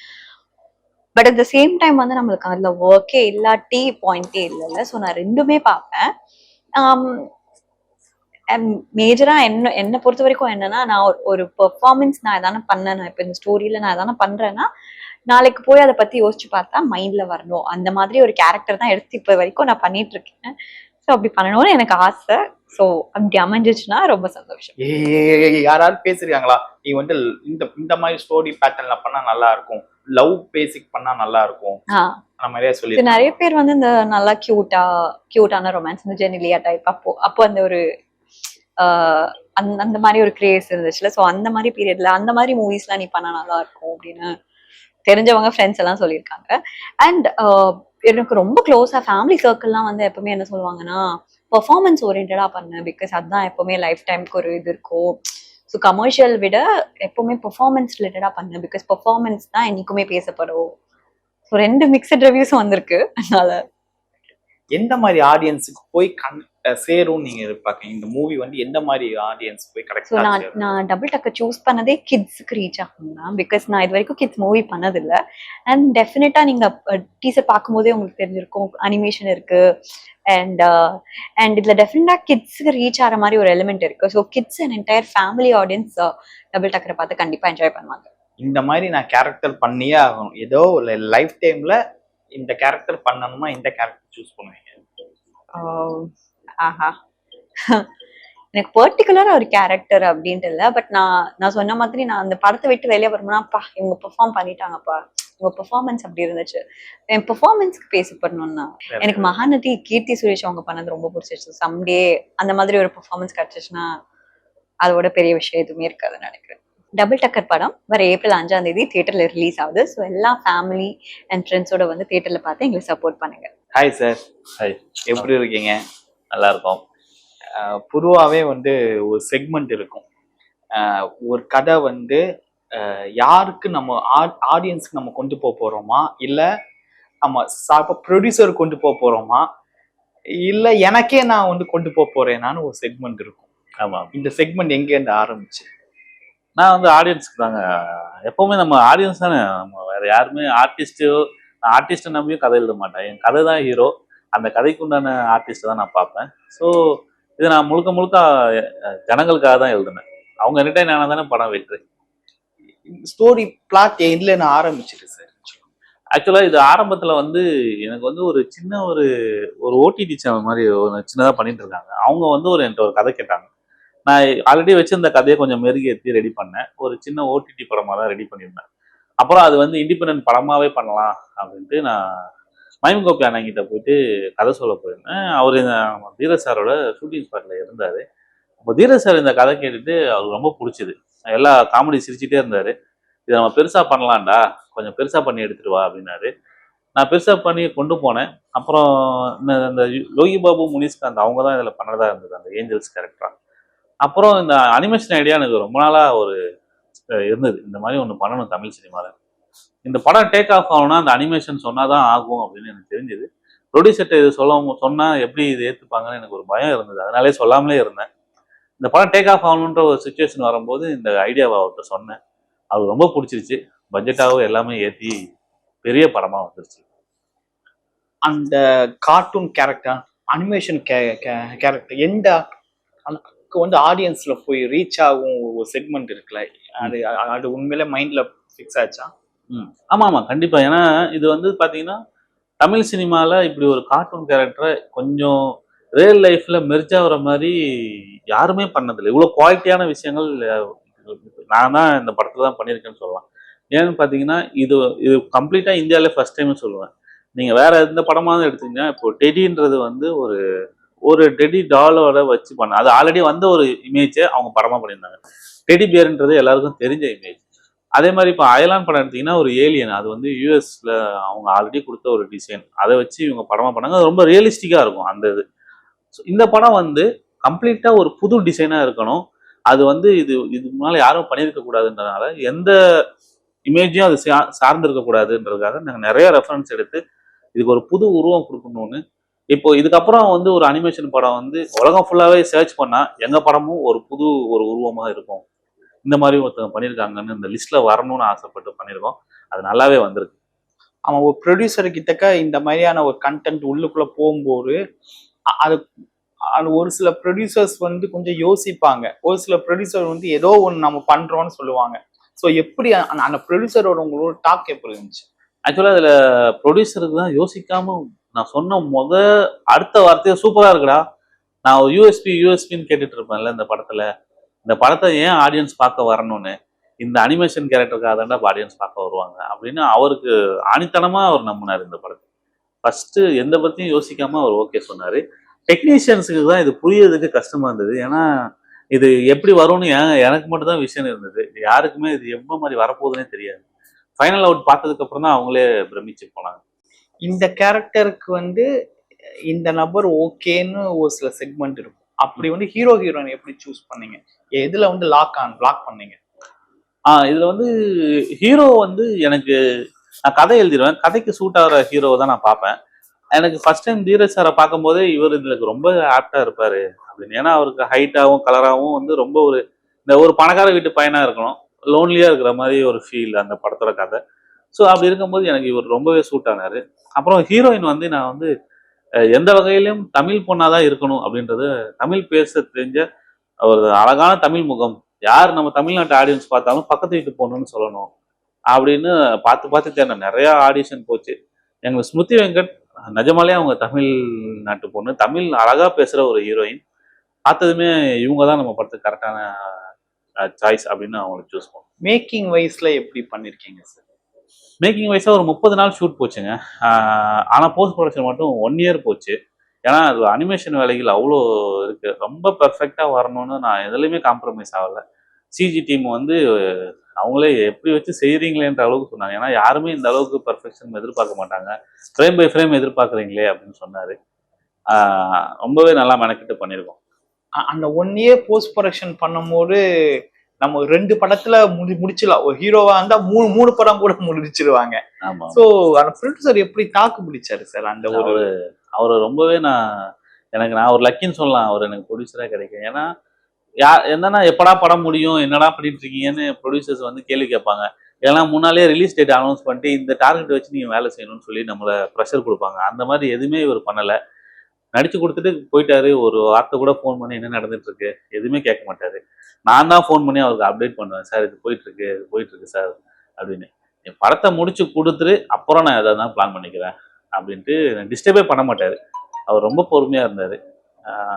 But at the same time வந்து நம்மளுக்கு அதுல ஒர்க்கே இல்லாட்டி பாயிண்டே இல்லைல்ல. ஸோ நான் ரெண்டுமே பார்ப்பேன். மேஜரா என்னை பொறுத்த வரைக்கும் என்னன்னா, நான் ஒரு பெர்ஃபார்மன்ஸ் நான் எதானே பண்ணேன், நான் இப்போ இந்த ஸ்டோரியில நான் எதானே பண்றேன்னா நாளைக்கு போய் அதை பத்தி யோசிச்சு பார்த்தா மைண்ட்ல வரணும், அந்த மாதிரி ஒரு கேரக்டர் தான் எடுத்து இப்போ வரைக்கும் நான் பண்ணிட்டு இருக்கேன். ஸோ அப்படி பண்ணணும்னு எனக்கு ஆசை. ஸோ அப்படி அமைஞ்சிச்சுன்னா ரொம்ப சந்தோஷம். யாராவது பேசுறாங்களா நீ வந்து இந்த மாதிரி ஸ்டோரி பேட்டர்ன்ல பண்ணா நல்லா இருக்கும், லவ் பேசிக் பண்ணா நல்லா இருக்கும் அந்த மாதிரியே சொல்லி நிறைய பேர் வந்து இந்த நல்லா கியூட்டான ரொமான்ஸ், இந்த ஜெனிலியா டைப், அப்போ அந்த ஒரு அந்த மாதிரி ஒரு கிரேஸ் இருந்துச்சுல. ஸோ அந்த மாதிரி பீரியட்ல அந்த மாதிரி மூவிஸ்லாம் நீ பண்ணா நல்லா இருக்கும் அப்படின்னு தெரிஞ்சவங்க ஃப்ரெண்ட்ஸ் எல்லாம் சொல்லியிருக்காங்க. அண்ட் எனக்கு ரொம்ப க்ளோஸா ஃபேமிலி சர்க்கிள்லாம் வந்து எப்பவுமே என்ன சொல்லுவாங்கன்னா, பெர்ஃபார்மன்ஸ் ஓரியன்டா பண்ணு, பிகாஸ் அதுதான் எப்பவுமே லைஃப் டைம்க்கு ஒரு இது இருக்கும். ஸோ கமர்ஷியல் விட எப்பவுமே பெர்ஃபார்மன்ஸ் ரிலேட்டடா பண்ணு, பிகாஸ் பெர்ஃபார்மன்ஸ் தான் என்னைக்குமே பேசப்படும். ஸோ ரெண்டு மிக்சட் ரிவ்யூஸும் வந்திருக்கு. அதனால எந்த மாதிரி ஆடியன்ஸுக்கு போய் சேரும் நீங்க எதிர்பார்க்கீங்க? இந்த மூவி வந்து எந்த மாதிரி ஆடியன்ஸ் போய் கரெக்டா? நான் டபுள் டக்கர் சூஸ் பண்ணதே கிட்ஸ்க்கு ரீச் ஆகும் தான், பிகாஸ் நான் இது வரைக்கும் கிட்ஸ் மூவி பண்ணதில்லை. அண்ட் டெஃபினட்டா நீங்க டீசர் பார்க்கும்போதே உங்களுக்கு தெரிஞ்சிருக்கும், அனிமேஷன் இருக்கு. அண்ட் இதுல டெஃபினட்டா கிட்ஸ்க்கு ரீச் ஆகிற மாதிரி ஒரு எலிமெண்ட் இருக்கு. So kids and entire family audience double டக்கரை பார்த்து கண்டிப்பா என்ஜாய் பண்ணுவாங்க. இந்த மாதிரி நான் கேரக்டர் பண்ணியே ஆகணும், ஏதோ லைஃப் டைம்ல இந்த கேரக்டர் பண்ணணுமா, இந்த கேரக்டர் சூஸ் பண்ணுவீங்க? ஆஹா, எனக்கு பர்டிகுலரா ஒரு கேரக்டர் அப்படின்ட்டு இல்லை. பட் நான் சொன்ன மாதிரி நான் அந்த படத்தை விட்டு வெளியே வரும்போனாப்பா இவங்க பெர்ஃபார்ம் பண்ணிட்டாங்கப்பா, உங்க பெர்ஃபார்மன்ஸ் அப்படி இருந்துச்சு, என் பெர்ஃபார்மன்ஸ்க்கு பேசப்படணும்னா எனக்கு மகாநதி கீர்த்தி சுரேஷ் அவங்க பண்ணது ரொம்ப பிடிச்சிருச்சு. சம்டே அந்த மாதிரி ஒரு பெர்ஃபார்மன்ஸ் கிடைச்சிச்சுன்னா அதோட பெரிய விஷயம் எதுவுமே இருக்காதுன்னு நினைக்கிறேன். டபுள் டக்கர் படம் வர ஏப்ரல் 5ஆம் தேதி தியேட்டர்ல ரிலீஸ் ஆகுது. ஸோ எல்லா ஃபேமிலி அண்ட் ஃப்ரெண்ட்ஸோட வந்து தியேட்டர்ல பார்த்து எங்களுக்கு சப்போர்ட் பண்ணுங்க. Hi sir. ஹாய், எப்படி இருக்கீங்க? நல்லா இருக்கும். பொதுவாகவே வந்து ஒரு செக்மெண்ட் இருக்கும், ஒரு கதை வந்து யாருக்கு நம்ம ஆடியன்ஸ்க்கு நம்ம கொண்டு போக போறோமா, இல்லை நம்ம ப்ரொடியூசர் கொண்டு போக போறோமா, இல்லை எனக்கே நான் வந்து கொண்டு போக போறேனான்னு ஒரு செக்மெண்ட் இருக்கும். ஆமாம், இந்த செக்மெண்ட் எங்கேருந்து ஆரம்பிச்சு? நான் வந்து ஆடியன்ஸ்க்கு தாங்க. எப்பவுமே நம்ம ஆடியன்ஸ் தானே, நம்ம வேற யாருமே ஆர்டிஸ்ட்டை நம்பியும் கதை எழுத மாட்டேன். என் கதை தான் ஹீரோ, அந்த கதைக்கு உண்டான ஆர்டிஸ்ட்டை தான் நான் பார்ப்பேன். ஸோ இது நான் முழுக்க ஜனங்களுக்காக தான் எழுதுனேன். அவங்க என்டர்டைன் ஆனால் தானே படம் வெற்றி. ஸ்டோரி பிளாட் எதுல நான் ஆரம்பிச்சிருக்கு சார்? ஆக்சுவலாக இது ஆரம்பத்தில் வந்து எனக்கு வந்து ஒரு சின்ன ஒரு ஓடிடி சேனல் மாதிரி சின்னதாக பண்ணிட்டு இருக்காங்க. அவங்க வந்து என்கிட்ட ஒரு கதை கேட்டாங்க. நான் ஆல்ரெடி வச்சிருந்த கதையை கொஞ்சம் மெருகேற்றி ரெடி பண்ணேன். ஒரு சின்ன ஓடிடி படமாக தான் ரெடி பண்ணியிருந்தேன். அப்புறம் அது வந்து இண்டிபெண்டன்ட் படமாகவே பண்ணலாம் அப்படின்ட்டு நான் மைம்கோப்பி அண்ணங்கிட்ட போயிட்டு கதை சொல்ல போயிருந்தேன். அவர் தீரஜ் சாரோட ஷூட்டிங் ஸ்பாட்டில் இருந்தார். அப்போ தீரஜ் சார் இந்த கதை கேட்டுட்டு அவருக்கு ரொம்ப பிடிச்சிது. எல்லா காமெடி சிரிச்சுட்டே இருந்தார். இதை நம்ம பெருசாக பண்ணலாம்டா, கொஞ்சம் பெருசாக பண்ணி எடுத்துட்டு வா அப்படின்னாரு. நான் பெருசாக பண்ணி கொண்டு போனேன். அப்புறம் இந்த யோகி பாபு, முனிஷ்காந்த் அவங்க தான் இதில் பண்ணதா இருந்தது, அந்த ஏஞ்சல்ஸ் கேரக்டரா. அப்புறம் இந்த அனிமேஷன் ஐடியா எனக்கு ரொம்ப நாளாக இருந்தது, இந்த மாதிரி ஒன்று பண்ணணும் தமிழ் சினிமாவில். இந்த படம் டேக் ஆஃப் ஆகணும்னா அந்த அனிமேஷன் சொன்னால் தான் ஆகும் அப்படின்னு எனக்கு தெரிஞ்சுது. ப்ரொடியூசர்கிட்ட இது சொன்னா எப்படி இது ஏற்றுப்பாங்கன்னு எனக்கு ஒரு பயம் இருந்தது. அதனாலே சொல்லாமலே இருந்தேன். இந்த படம் டேக் ஆஃப் ஆகணுன்ற ஒரு சுச்சுவேஷன் வரும்போது இந்த ஐடியாவை அவர்கிட்ட சொன்னேன். அவருக்கு ரொம்ப பிடிச்சிருச்சு. பட்ஜெட்டாகவும் எல்லாமே ஏற்றி பெரிய படமாக வந்துருச்சு. அந்த கார்ட்டூன் கேரக்டர், அனிமேஷன் கேரக்டர் எந்த வந்து ஆடியன்ஸ்ல போய் ரீச் ஆகும் ஒரு செக்மெண்ட் இருக்குல்ல, அது அது உண்மையில மைண்ட்ல ஃபிக்ஸ் ஆச்சா? ஆமா கண்டிப்பா. ஏன்னா இது வந்து பாத்தீங்கன்னா தமிழ் சினிமால இப்படி ஒரு கார்ட்டூன் கேரக்டரை கொஞ்சம் ரியல் லைஃப்ல மெர்ஜ் ஆகுற மாதிரி யாருமே பண்ணதில்லை. இவ்வளவு குவாலிட்டியான விஷயங்கள் நான் தான் இந்த படத்துல தான் பண்ணியிருக்கேன்னு சொல்லலாம். ஏன்னு பாத்தீங்கன்னா இது இது கம்ப்ளீட்டா இந்தியாவில ஃபர்ஸ்ட் டைம்னு சொல்லுவேன். நீங்க வேற எந்த படமாவது எடுத்தீங்கன்னா இப்போ டெடின்றது வந்து ஒரு டெடி டாலோட வச்சு பண்ண, அது ஆல்ரெடி வந்த ஒரு இமேஜை அவங்க படமா பண்ணியிருந்தாங்க. டெடி பியர்ன்றது எல்லாருக்கும் தெரிஞ்ச இமேஜ். அதே மாதிரி இப்போ அயலான் படம் எடுத்தீங்கன்னா ஒரு ஏலியன், அது வந்து யூஎஸ்ல அவங்க ஆல்ரெடி கொடுத்த ஒரு டிசைன், அதை வச்சு இவங்க படமா பண்ணாங்க. அது ரொம்ப ரியலிஸ்டிக்கா இருக்கும் அந்த இது. இந்த படம் வந்து கம்ப்ளீட்டா ஒரு புது டிசைனா இருக்கணும். அது வந்து இது முன்னால யாரும் பண்ணியிருக்க கூடாதுன்றதுனால எந்த இமேஜையும் அது சார்ந்து இருக்க கூடாதுன்றதுக்காக நாங்கள் நிறைய ரெஃபரன்ஸ் எடுத்து இதுக்கு ஒரு புது உருவம் கொடுக்கணும்னு. இப்போ இதுக்கப்புறம் வந்து ஒரு அனிமேஷன் படம் வந்து உலகம் ஃபுல்லாவே சர்ச் பண்ணா எங்க படமும் ஒரு புது ஒரு உருவமா இருக்கும். இந்த மாதிரி ஒருத்தவங்க பண்ணியிருக்காங்கன்னு இந்த லிஸ்ட்ல வரணும்னு ஆசைப்பட்டு பண்ணியிருக்கோம். அது நல்லாவே வந்திருக்கு. அவன் ஒரு ப்ரொடியூசர் கிட்டக்க இந்த மாதிரியான ஒரு கண்டென்ட் உள்ளுக்குள்ள போகும்போது அது அது ஒரு சில ப்ரொடியூசர்ஸ் வந்து கொஞ்சம் யோசிப்பாங்க. ஒரு சில ப்ரொடியூசர் வந்து ஏதோ ஒன்று நம்ம பண்றோம்னு சொல்லுவாங்க. ஸோ எப்படி அந்த ப்ரொடியூசரோட உங்களோட டாக் எப்படி இருந்துச்சு? ஆக்சுவலா அதுல ப்ரொடியூசருக்கு தான் யோசிக்காம நான் சொன்ன அடுத்த வார்த்தையை சூப்பரா இருக்குடா. நான் யூஎஸ்பின்னு கேட்டுட்டு இருப்பேன்ல இந்த படத்துல. இந்த படத்தை ஏன் ஆடியன்ஸ் பார்க்க வரணும்னு, இந்த அனிமேஷன் கேரக்டருக்காக தாண்டா ஆடியன்ஸ் பார்க்க வருவாங்க அப்படின்னு அவருக்கு ஆணித்தனமா அவர் நம்பினார் இந்த படத்தை. ஃபர்ஸ்ட் எந்த பத்தியும் யோசிக்காம அவர் ஓகே சொன்னாரு. டெக்னீஷியன்ஸுக்கு தான் இது புரியறதுக்கு கஷ்டமா இருந்தது. ஏன்னா இது எப்படி வரும்னு எனக்கு மட்டும் தான் விஷயம் இருந்தது. யாருக்குமே இது எவ்வளவு மாதிரி வரப்போகுதுன்னே தெரியாது. ஃபைனல் அவுட் பார்த்ததுக்கு அப்புறம் தான் அவங்களே பிரமிச்சு போனாங்க. இந்த கேரக்டருக்கு வந்து இந்த நபர் ஓகேன்னு ஒரு சில செக்மெண்ட் இருக்கும். அப்படி வந்து ஹீரோயின் எப்படி சூஸ் பண்ணீங்க? எதுல வந்து லாக் பண்ணீங்க? இதுல வந்து ஹீரோ வந்து எனக்கு நான் கதை எழுதிடுவேன். கதைக்கு சூட் ஆகிற ஹீரோவை தான் நான் பார்ப்பேன். எனக்கு ஃபர்ஸ்ட் டைம் தீரஜ் சாரை பார்க்கும்போதே இவர் இதுக்கு ரொம்ப ஆப்டா இருப்பாரு அப்படின்னு. ஏன்னா அவருக்கு ஹைட்டாகவும் கலராகவும் வந்து ரொம்ப ஒரு பணக்கார வீட்டு பையனா இருக்கணும், லோன்லியா இருக்கிற மாதிரி ஒரு ஃபீல் அந்த படத்தோட கதை. ஸோ அப்படி இருக்கும்போது எனக்கு இவர் ரொம்பவே சூட் ஆனாரு. அப்புறம் ஹீரோயின் வந்து நான் வந்து எந்த வகையிலும் தமிழ் பொண்ணாதான் இருக்கணும் அப்படின்றது, தமிழ் பேச தெரிஞ்ச ஒரு அழகான தமிழ் முகம், யார் நம்ம தமிழ்நாட்டு ஆடியன்ஸ் பார்த்தாலும் பக்கத்து வீட்டு பொண்ணுன்னு சொல்லணும் அப்படின்னு பார்த்து தேர்ந்த நிறைய ஆடிஷன் போச்சு. எங்களுக்கு ஸ்மிருதி வெங்கட் நிஜமாலே அவங்க தமிழ்நாட்டு பொண்ணு, தமிழ் அழகா பேசுற ஒரு ஹீரோயின். பார்த்ததுமே இவங்க தான் நம்ம படத்துக்கு கரெக்டான சாய்ஸ் அப்படின்னு அவங்களுக்கு சூஸ் பண்ணுவோம். மேக்கிங் வைஸ்ல எப்படி பண்ணிருக்கீங்க சார்? மேக்கிங் வைஸா ஒரு 30 நாள் ஷூட் போச்சுங்க. ஆனால் போஸ்ட் ப்ரொடக்ஷன் மட்டும் 1 இயர் போச்சு. ஏன்னா அது அனிமேஷன் வேலைகள் அவ்வளோ இருக்கு. ரொம்ப பெர்ஃபெக்டாக வரணும்னு நான் எதுலையுமே காம்ப்ரமைஸ் ஆகலை. சிஜி டீம் வந்து அவங்களே எப்படி வச்சு செய்கிறீங்களேன்ற அளவுக்கு சொன்னாங்க. ஏன்னா யாருமே இந்த அளவுக்கு பெர்ஃபெக்ஷன் எதிர்பார்க்க மாட்டாங்க, ஃப்ரேம் பை ஃப்ரேம் எதிர்பார்க்குறீங்களே அப்படின்னு சொன்னார். ரொம்பவே நல்லா மெனக்கிட்டு பண்ணியிருக்கோம். அந்த 1 இயர் போஸ்ட் ப்ரொடக்ஷன் பண்ணும்போது நம்ம 2 படத்துல முடிச்சிடலாம். ஒரு ஹீரோவா இருந்தா 3 படம் கூட முடிச்சிருவாங்க. சோ அந்த ப்ரொடியூசர் எப்படி தாக்கு பிடிச்சாரு சார்? அந்த அவரு ரொம்பவே நான் ஒரு லக்கின்னு சொல்லலாம். அவர் எனக்கு ப்ரொடியூசரா கிடைக்கும். ஏன்னா என்னன்னா எப்படா படம் முடியும், என்னடா பண்ணிட்டு இருக்கீங்கன்னு ப்ரொடியூசர்ஸ் வந்து கேள்வி கேட்பாங்க. ஏன்னா முன்னாலே ரிலீஸ் டேட் அனௌன்ஸ் பண்ணிட்டு இந்த டார்கெட் வச்சு நீங்க வேலை செய்யணும்னு சொல்லி நம்மளை ப்ரெஷர் கொடுப்பாங்க. அந்த மாதிரி எதுவுமே இவர் பண்ணலை. நடிச்சு கொடுத்துட்டு போயிட்டாரு. ஒரு வார்த்தை கூட ஃபோன் பண்ணி என்ன நடந்துட்டு இருக்கு எதுவுமே கேட்க மாட்டாரு. நான் தான் ஃபோன் பண்ணி அவருக்கு அப்டேட் பண்ணுவேன், சார் இது போயிட்டு இருக்கு சார் அப்படின்னு. என் படத்தை முடிச்சு கொடுத்துட்டு அப்புறம் நான் எதாவது தான் பிளான் பண்ணிக்கிறேன் அப்படின்ட்டு டிஸ்டர்பே பண்ண மாட்டாரு. அவர் ரொம்ப பொறுமையா இருந்தாரு.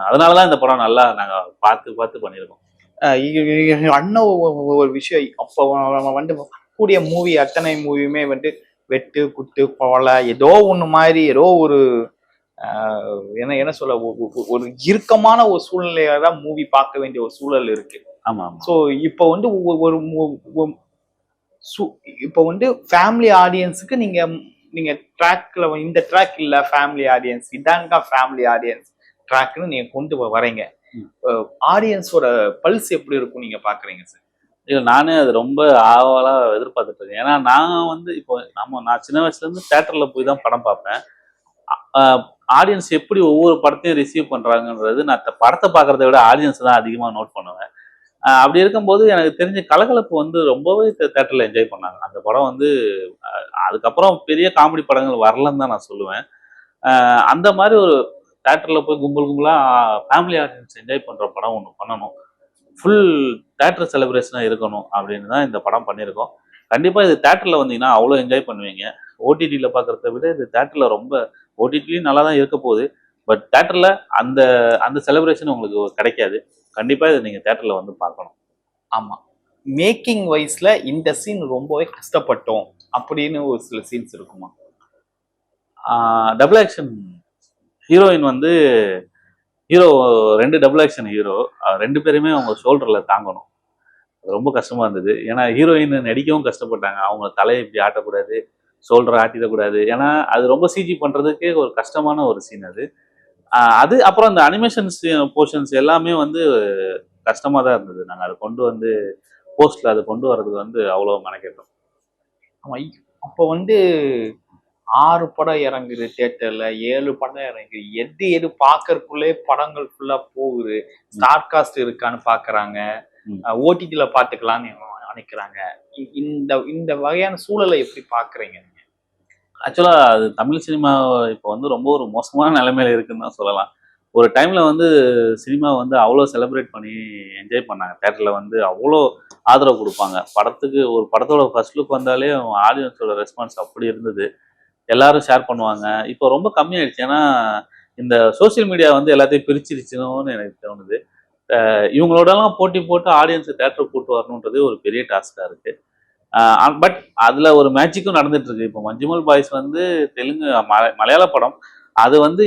அதனாலதான் இந்த படம் நல்லா நாங்க பார்த்து பண்ணியிருக்கோம். அண்ணன் ஒரு விஷயம், அப்போ வந்து கூடிய மூவி அத்தனை மூவியுமே வந்து வெட்டு குட்டு கொலை ஏதோ ஒண்ணு மாதிரி ஏதோ ஒரு என்ன சொல்ல ஒரு இறுக்கமான ஒரு சூழ்நிலையா தான் மூவி பார்க்க வேண்டிய ஒரு சூழல் இருக்கு. ஆமா. ஸோ இப்போ வந்து இப்போ வந்து ஃபேமிலி ஆடியன்ஸுக்கு நீங்க ட்ராக்ல இந்த ட்ராக் இல்ல ஃபேமிலி ஆடியன்ஸ் இதான்க்கா ஃபேமிலி ஆடியன்ஸ் ட்ராக்னு நீங்க கொண்டு வரீங்க. ஆடியன்ஸோட பல்ஸ் எப்படி இருக்கும் நீங்க பாக்குறீங்க சார்? இல்லை, நானே அது ரொம்ப ஆவலா எதிர்பார்த்துட்டு இருக்கேன். ஏன்னா நான் வந்து இப்போ நான் சின்ன வயசுல இருந்து தியேட்டர்ல போய் தான் படம் பார்ப்பேன். ஆடியன்ஸ் எப்படி ஒவ்வொரு படத்தையும் ரிசீவ் பண்றாங்கன்றது நான் படத்தை பார்க்கறத விட ஆடியன்ஸ் தான் அதிகமாக நோட் பண்ணுவேன். அப்படி இருக்கும்போது எனக்கு தெரிஞ்ச கலகலப்பு வந்து ரொம்பவே தேட்டரில் என்ஜாய் பண்ணாங்க. அந்த படம் வந்து அதுக்கப்புறம் பெரிய காமெடி படங்கள் வரலன்னு தான் நான் சொல்லுவேன். அந்த மாதிரி ஒரு தேட்டரில் போய் கும்பல் கும்பலாக ஃபேமிலி ஆடியன்ஸ் என்ஜாய் பண்ணுற படம் ஒன்று பண்ணணும். ஃபுல் தேட்டர் செலிப்ரேஷனாக இருக்கணும் அப்படின்னு தான் இந்த படம் பண்ணியிருக்கோம். கண்டிப்பாக இது தேட்டரில் வந்தீங்கன்னா அவ்வளோ என்ஜாய் பண்ணுவீங்க. ஓடிடியில் பார்க்குறத விட இது தேட்டரில் ரொம்ப ஓடிடிலையும் நல்லா தான் இருக்க போகுது. பட் தேட்டரில் அந்த அந்த செலிப்ரேஷன் உங்களுக்கு கிடைக்காது. கண்டிப்பாக இதை நீங்கள் தேட்டரில் வந்து பார்க்கணும். ஆமா, மேக்கிங் வைஸ்ல இந்த சீன் ரொம்பவே கஷ்டப்பட்டோம் அப்படின்னு ஒரு சில சீன்ஸ் இருக்குமா? டபுள் ஆக்ஷன் ஹீரோயின் வந்து ஹீரோ 2 டபுள் ஆக்ஷன் ஹீரோ 2 பேருமே அவங்க ஷோல்டரில் தாங்கணும். அது ரொம்ப கஷ்டமா இருந்தது. ஏன்னா ஹீரோயின் நடிக்கவும் கஷ்டப்பட்டாங்க. அவங்க தலையை இப்படி ஆட்டக்கூடாது, ஷோல்டரை ஆட்டிடக்கூடாது. ஏன்னா அது ரொம்ப சிஜி பண்ணுறதுக்கே ஒரு கஷ்டமான ஒரு சீன் அது. அது அப்புறம் அந்த அனிமேஷன்ஸ் போர்ஷன்ஸ் எல்லாமே வந்து கஷ்டமாக தான் இருந்தது. நாங்கள் அதை கொண்டு வந்து போஸ்ட்டில் அதை கொண்டு வர்றதுக்கு வந்து அவ்வளோ மெனக்கெட்டோம். ஆமா, அப்போ வந்து 6 படம் இறங்குது தியேட்டர்ல, 7 படம் இறங்குது. எது பார்க்கறதுக்குள்ளே படங்கள் ஃபுல்லா போகுது. ஸ்டார் காஸ்ட் இருக்கான்னு பாக்குறாங்க, ஓடிடில பாத்துக்கலாம்னு நினைக்கிறாங்க. இந்த இந்த வகையான சூழலை எப்படி பாக்குறீங்க நீங்க? ஆக்சுவலாக அது தமிழ் சினிமா இப்போ வந்து ரொம்ப ஒரு மோசமான நிலைமையில இருக்குன்னு தான் சொல்லலாம். ஒரு டைமில் வந்து சினிமா வந்து அவ்வளோ செலிப்ரேட் பண்ணி என்ஜாய் பண்ணாங்க. தேட்டரில் வந்து அவ்வளோ ஆதரவு கொடுப்பாங்க. படத்துக்கு ஒரு படத்தோட ஃபர்ஸ்ட் லுக் வந்தாலே ஆடியன்ஸோட ரெஸ்பான்ஸ் அப்படி இருந்தது. எல்லாரும் ஷேர் பண்ணுவாங்க. இப்போ ரொம்ப கம்மியாயிடுச்சு. ஏன்னா இந்த சோசியல் மீடியா வந்து எல்லாத்தையும் பிரிச்சிருச்சுன்னு எனக்கு தோணுது. இவங்களோடலாம் போட்டி போட்டு ஆடியன்ஸை தேட்டருக்கு கூட்டு வரணுன்றது ஒரு பெரிய டாஸ்காக இருக்குது. பட் அதில் ஒரு மேஜிக்கும் நடந்துட்டு இருக்கு. இப்போ மஞ்சுமல் பாய்ஸ் வந்து தெலுங்கு மலையாள படம். அது வந்து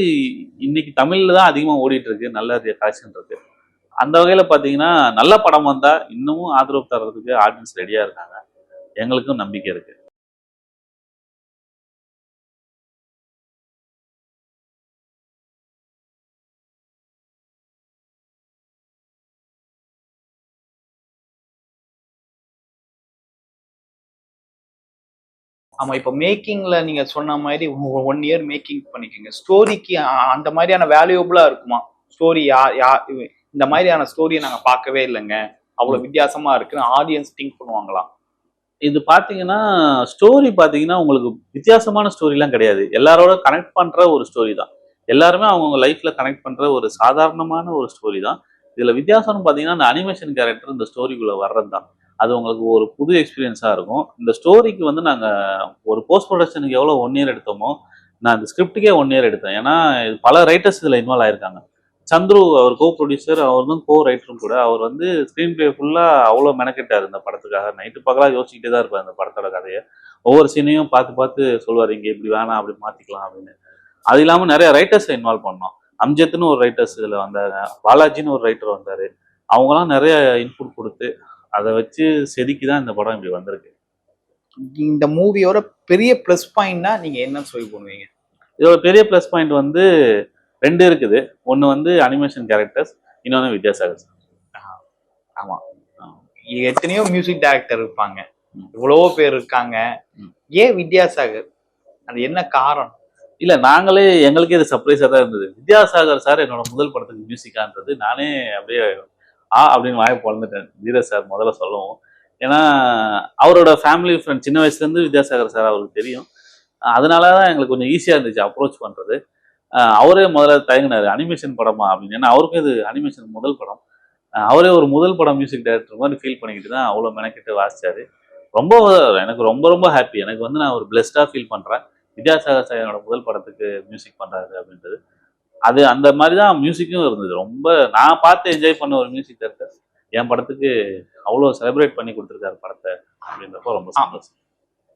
இன்னைக்கு தமிழில் தான் அதிகமாக ஓடிட்டு இருக்கு. நல்ல கலெக்ஷன் இருக்கு. அந்த வகையில் பார்த்தீங்கன்னா நல்ல படம் வந்தால் இன்னமும் ஆதரவு தர்றதுக்கு ஆடியன்ஸ் ரெடியாக இருக்காங்க. எங்களுக்கும் நம்பிக்கை இருக்கு. ஆமா, இப்போ மேக்கிங்ல நீங்க சொன்ன மாதிரி 1 இயர் மேக்கிங் பண்ணிக்கோங்க. ஸ்டோரிக்கு அந்த மாதிரியான வேல்யூபிளா இருக்குமா? ஸ்டோரி இந்த மாதிரியான ஸ்டோரியை நாங்க பார்க்கவே இல்லைங்க, அவ்வளவு வித்தியாசமா இருக்குன்னு ஆடியன்ஸ் திங்க் பண்ணுவாங்களா? இது பார்த்தீங்கன்னா ஸ்டோரி பார்த்தீங்கன்னா உங்களுக்கு வித்தியாசமான ஸ்டோரிலாம் கிடையாது. எல்லாரோட கனெக்ட் பண்ணுற ஒரு ஸ்டோரி தான். எல்லாருமே அவங்கவுங்க லைஃப்பில் கனெக்ட் பண்ணுற ஒரு சாதாரணமான ஒரு ஸ்டோரி தான். இதில் வித்தியாசம்னு பார்த்தீங்கன்னா அந்த அனிமேஷன் கேரக்டர் இந்த ஸ்டோரிக்குள்ளே வர்றது தான். அது உங்களுக்கு ஒரு புது எக்ஸ்பீரியன்ஸாக இருக்கும். இந்த ஸ்டோரிக்கு வந்து நாங்கள் ஒரு போஸ்ட் ப்ரொடக்ஷனுக்கு எவ்வளோ 1 இயர் எடுத்தோமோ, நான் இந்த ஸ்கிரிப்டுக்கே 1 இயர் எடுத்தேன். ஏன்னா பல ரைட்டர்ஸ் இதில் இன்வால்வ் ஆயிருக்காங்க. சந்துரு அவர் கோ ப்ரொடியூசர், அவர் வந்து கோ ரைட்டரும் கூட. அவர் வந்து ஸ்க்ரீன் பிளே ஃபுல்லாக அவ்வளோ மெனக்கெட்டார் இந்த படத்துக்காக. நைட்டு பகலாக யோசிச்சுக்கிட்டே தான் இருப்பார் இந்த படத்தோட கதையை. ஒவ்வொரு சீனையும் பார்த்து பார்த்து சொல்லுவார், இங்கே இப்படி வேணாம் அப்படி மாற்றிக்கலாம் அப்படின்னு. அது இல்லாமல் நிறைய ரைட்டர்ஸை இன்வால்வ் பண்ணோம். அம்ஜத்னு ஒரு ரைட்டர்ஸ் இதில் வந்தாங்க, பாலாஜின்னு ஒரு ரைட்டர் வந்தார். அவங்களாம் நிறைய இன்புட் கொடுத்து அதை வச்சு செதுக்கி தான் இந்த படம் இப்படி வந்திருக்கு. இந்த மூவியோட பெரிய ப்ளஸ் பாயிண்ட்னா நீங்க என்ன சொல்லி பண்ணுவீங்க? இதோட பெரிய ப்ளஸ் பாயிண்ட் வந்து 2 இருக்குது. ஒன்று வந்து அனிமேஷன் கேரக்டர்ஸ், இன்னொன்று வித்யாசாகர் சார். ஆமா, எத்தனையோ மியூசிக் டைரக்டர் இருப்பாங்க, இவ்வளவோ பேர் இருக்காங்க. ஏன் வித்யாசாகர்? அது என்ன காரணம்? இல்லை, நாங்களே எங்களுக்கே இது சர்ப்ரைஸாக தான் இருந்தது. வித்யாசாகர் சார் என்னோட முதல் படத்துக்கு மியூசிக்கான்றது நானே அப்படியே அப்படின்னு வாயை பொழந்துட்டேன். தீரஜ் சார் முதல்ல சொல்லவும். ஏன்னா அவரோட ஃபேமிலி ஃப்ரெண்ட், சின்ன வயசுலேருந்து வித்யாசாகர் சார் அவருக்கு தெரியும். அதனால தான் எங்களுக்கு கொஞ்சம் ஈஸியாக இருந்துச்சு அப்ரோச் பண்ணுறது. அவரே முதல்ல தயங்கினார், அனிமேஷன் படமா அப்படின்னு. ஏன்னா அவருக்கும் இது அனிமேஷன் முதல் படம். அவரே ஒரு முதல் படம் மியூசிக் டைரக்டர் மாதிரி ஃபீல் பண்ணிக்கிட்டு தான் அவ்வளோ மெனக்கிட்டு வாசிச்சாரு. ரொம்ப எனக்கு ரொம்ப ரொம்ப ஹாப்பி. எனக்கு வந்து நான் ஒரு பிளெஸ்டாக ஃபீல் பண்ணுறேன். வித்யாசாகர் சார் என்னோட முதல் படத்துக்கு மியூசிக் பண்ணுறாரு அப்படின்றது. அது அந்த மாதிரி தான் மியூசிக்கும் இருந்தது. ரொம்ப நான் பார்த்து என்ஜாய் பண்ண ஒரு மியூசிக் டைரக்டர் என் படத்துக்கு அவ்வளோ செலிப்ரேட் பண்ணி கொடுத்துருக்காரு படத்தை அப்படின்றப்போ ரொம்ப சந்தோஷம்.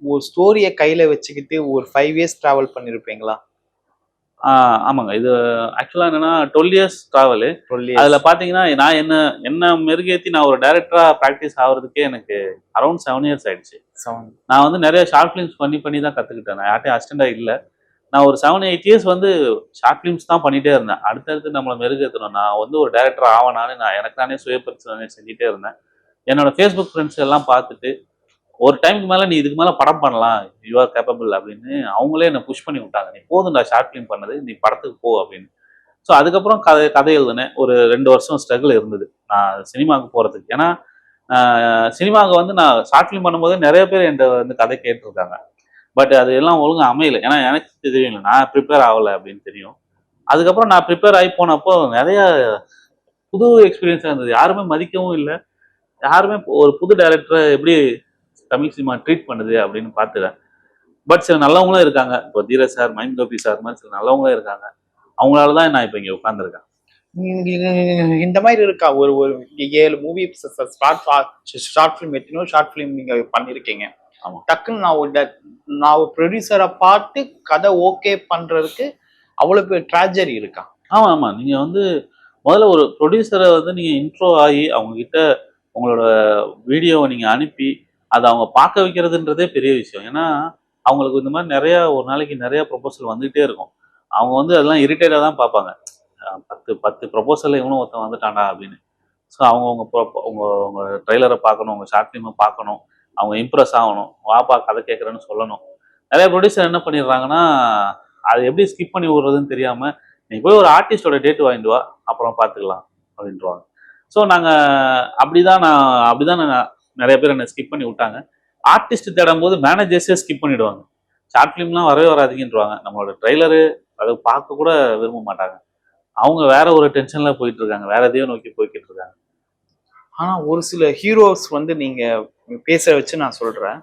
ஒரு ஸ்டோரியை கையில வச்சுக்கிட்டு ஒரு 5 இயர்ஸ் டிராவல் பண்ணிருப்பீங்களா? ஆமாங்க. இது ஆக்சுவலாக என்னன்னா 12 இயர்ஸ் ட்ராவலு. அதில் பார்த்தீங்கன்னா நான் என்ன மெருகேற்றி நான் ஒரு டைரக்டராக ப்ராக்டிஸ் ஆகிறதுக்கே எனக்கு அரௌண்ட் 7 இயர்ஸ் ஆயிடுச்சு. நான் வந்து நிறைய ஷார்ட் ஃபிலிம்ஸ் பண்ணி தான் கற்றுக்கிட்டேன். நான் யார்ட்டையும் அசிஸ்டண்டாக இல்லை. நான் ஒரு 7-8 இயர்ஸ் வந்து ஷார்ட் ஃபிலிம்ஸ் தான் பண்ணிகிட்டே இருந்தேன். அடுத்தடுத்து நம்மளை மெருகேற்றணும், நான் வந்து ஒரு டைரக்டர் ஆவனான்னு நான் எனக்கு நானே சுய பரிசோதனை செஞ்சுட்டே இருந்தேன். என்னோட ஃபேஸ்புக் ஃப்ரெண்ட்ஸ் எல்லாம் பார்த்துட்டு ஒரு டைமுக்கு மேலே நீ இதுக்கு மேலே படம் பண்ணலாம், யூ ஆர் கேப்பபிள் அப்படின்னு அவங்களே என்னை புஷ் பண்ணி விட்டாங்க. நீ போதும்டா ஷார்ட் ஃபிலிம் பண்ணது, நீ படத்துக்கு போ அப்படின்னு. ஸோ அதுக்கப்புறம் கதை எழுதுனேன். ஒரு 2 வருஷம் ஸ்ட்ரகிள் இருந்தது நான் சினிமாவுக்கு போகிறதுக்கு. ஏன்னா சினிமாவுக்கு வந்து நான் ஷார்ட் ஃபிலிம் பண்ணும்போது நிறைய பேர் என்கிட்ட வந்து கதை கேட்டிருக்காங்க. பட் அது எல்லாம் ஒழுங்காக அமையலை. ஏன்னா எனக்கு தெரியும் நான் ப்ரிப்பேர் ஆகலை அப்படின்னு தெரியும். அதுக்கப்புறம் நான் ப்ரிப்பேர் ஆகி போனப்போ நிறைய புது எக்ஸ்பீரியன்ஸாக இருந்தது. யாருமே மதிக்கவும் இல்லை. யாருமே ஒரு புது டைரக்டரை எப்படி தமிழ் சினிமா ட்ரீட் பண்ணுது அப்படின்னு பார்த்துட்டேன். பட் சில நல்லவங்களும் இருக்காங்க. இப்போ தீரஜ் சார், மஹிம் கோபி சார் மாதிரி சில நல்லவங்களும் இருக்காங்க. அவங்களால தான் நான் இப்போ இங்கே உட்காந்துருக்கேன். இந்த மாதிரி இருக்கா? ஒரு ஒரு 7 மூவி ஷார்ட் ஃபிலிம், எத்தனையோ ஷார்ட் ஃபிலிம் நீங்க பண்ணிருக்கீங்க. ஆமா. டக்குன்னு நான் ஒரு ப்ரொடியூசரை பார்த்து கதை ஓகே பண்றதுக்கு அவ்வளவு பெரிய ட்ராஜடி இருக்கா? ஆமா ஆமா. நீங்க வந்து முதல்ல ஒரு ப்ரொடியூசரை வந்து நீங்க இன்ட்ரோ ஆகி அவங்க கிட்ட உங்களோட வீடியோவை நீங்க அனுப்பி அதை அவங்க பார்க்க வைக்கிறதுன்றதே பெரிய விஷயம். ஏன்னா அவங்களுக்கு இந்த மாதிரி நிறைய ஒரு நாளைக்கு நிறைய ப்ரொபோசல் வந்துகிட்டே இருக்கும். அவங்க வந்து அதெல்லாம் இரிட்டேட்டாக தான் பார்ப்பாங்க. 10 ப்ரொபோசலில் இவனும் ஒருத்தன் வந்துட்டான்டா அப்படின்னு. ஸோ அவங்க உங்கள் ட்ரெய்லரை பார்க்கணும், உங்கள் ஷார்ட் ஃபிலிமை பார்க்கணும், அவங்க இம்ப்ரெஸ் ஆகணும், வாப்பா கதை கேட்குறேன்னு சொல்லணும். நிறைய ப்ரொடியூசர் என்ன பண்ணிடுறாங்கன்னா அதை எப்படி ஸ்கிப் பண்ணி விடுறதுன்னு தெரியாமல் நீ போய் ஒரு ஆர்டிஸ்டோட டேட் வாங்கிட்டு வா அப்புறம் பார்த்துக்கலாம் அப்படின்ட்டுருவாங்க. ஸோ அப்படிதான் நான் நிறைய பேர் என்னை ஸ்கிப் பண்ணி விட்டாங்க. ஆர்டிஸ்ட் தேடும் போது மேனேஜர்ஸே ஸ்கிப் பண்ணிவிடுவாங்க. ஷார்ட் ஃபிலிம்லாம் வரவே வராதிங்கன்றாங்க. நம்மளோட ட்ரெய்லரு அதை பார்க்க கூட விரும்ப மாட்டாங்க. அவங்க வேற ஒரு டென்ஷன்ல போயிட்டு இருக்காங்க, வேற எதையோ நோக்கி போய்கிட்டு இருக்காங்க. ஆனா ஒரு சில ஹீரோஸ் வந்து நீங்க பேச வச்சு நான் சொல்றேன்,